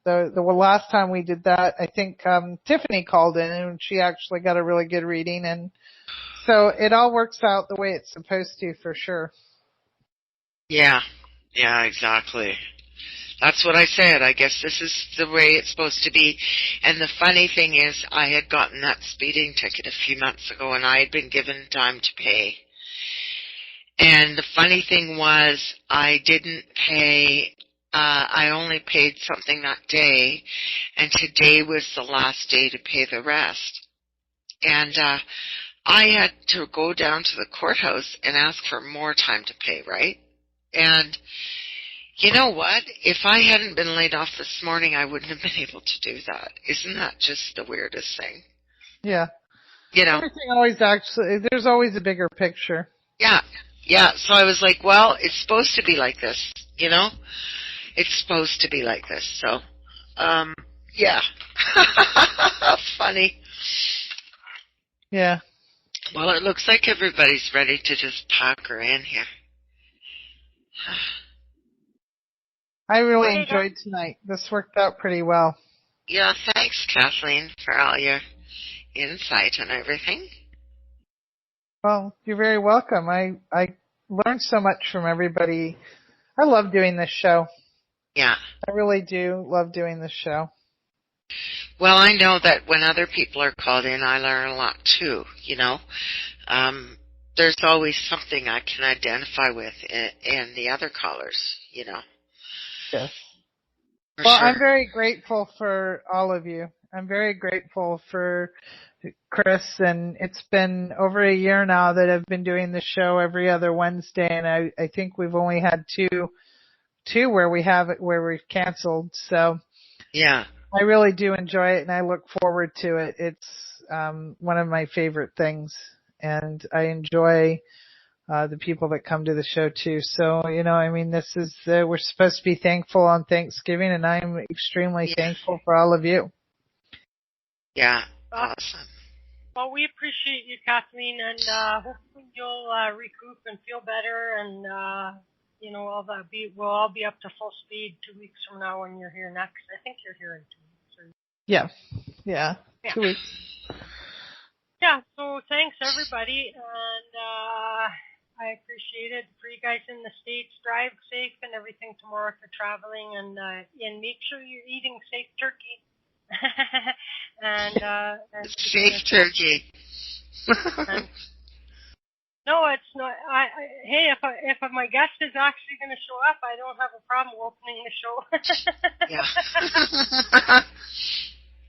The last time we did that, I think Tiffany called in and she actually got a really good reading, and so it all works out the way it's supposed to, for sure. Yeah, exactly. That's what I said. I guess this is the way it's supposed to be. And the funny thing is, I had gotten that speeding ticket a few months ago, and I had been given time to pay. And the funny thing was, I didn't pay. I only paid something that day, and today was the last day to pay the rest. And I had to go down to the courthouse and ask for more time to pay, right? And you know what? If I hadn't been laid off this morning, I wouldn't have been able to do that. Isn't that just the weirdest thing? Yeah. You know? Everything always there's always a bigger picture. Yeah. So I was like, well, it's supposed to be like this, you know? It's supposed to be like this. So, yeah. Funny. Yeah. Well, it looks like everybody's ready to just pack her in here. I really enjoyed tonight. This worked out pretty well. Yeah, thanks, Kathleen, for all your insight and everything. Well, you're very welcome. I learned so much from everybody. I love doing this show. Yeah. I really do love doing the show. Well, I know that when other people are called in, I learn a lot too, you know. There's always something I can identify with in the other callers, you know. Yes. Sure. I'm very grateful for all of you. I'm very grateful for Chris, and it's been over a year now that I've been doing the show every other Wednesday, and I think we've only had two where we've canceled. So yeah, I really do enjoy it, and I look forward to it. It's one of my favorite things, and I enjoy the people that come to the show too. So, you know, I mean, this is, we're supposed to be thankful on Thanksgiving, and I'm extremely thankful for all of you. Yeah, awesome. Well, we appreciate you, Kathleen, and hopefully you'll recoup and feel better, and you know, we'll all be up to full speed 2 weeks from now when you're here next. I think you're here in 2 weeks. Yeah. 2 weeks. Yeah, so thanks everybody, and I appreciate it. For you guys in the States, drive safe and everything tomorrow for traveling, and make sure you're eating safe turkey. and safe turkey. No, it's not. Hey, if my guest is actually going to show up, I don't have a problem opening the show. Yeah.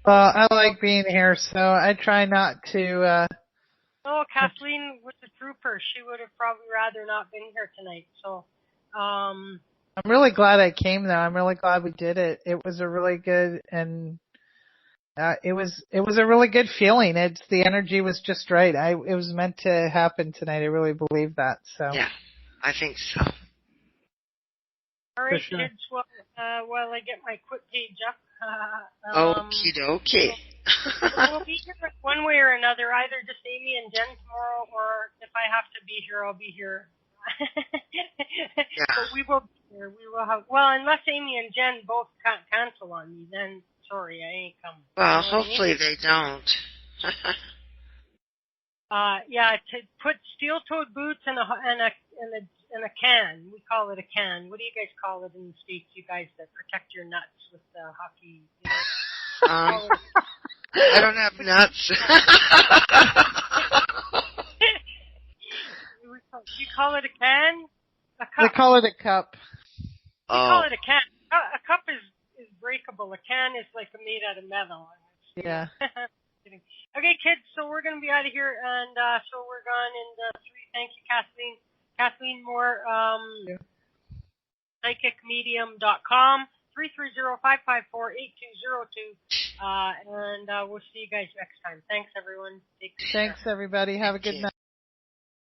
Well, I like being here, so I try not to. Oh, Kathleen was a trooper. She would have probably rather not been here tonight. So, I'm really glad I came, though. I'm really glad we did it. It was a really good, and it was a really good feeling. The energy was just right. It was meant to happen tonight. I really believe that. So. Yeah, I think so. All right, sure. kids. Well, while I get my quit page up. Okie dokie. We'll be here one way or another, either just Amy and Jen tomorrow, or if I have to be here, I'll be here. Yeah. But we will be here. We will have, well, unless Amy and Jen both cancel on me, then sorry, I ain't coming. Well, you know hopefully they don't. Yeah, to put steel-toed boots in a can. We call it a can. What do you guys call it in the States? You guys that protect your nuts with the hockey. You know? I don't have nuts. You call it a can? A cup. They call it a cup. We call it a can. A cup is breakable. A can is like made out of metal. Yeah. Okay, kids, so we're going to be out of here, and so we're gone in 3. Thank you, Kathleen-Moore, psychic-medium.com, 330-554-8202, and we'll see you guys next time. Thanks, everyone. Take care. Thanks, everybody. Have a good night.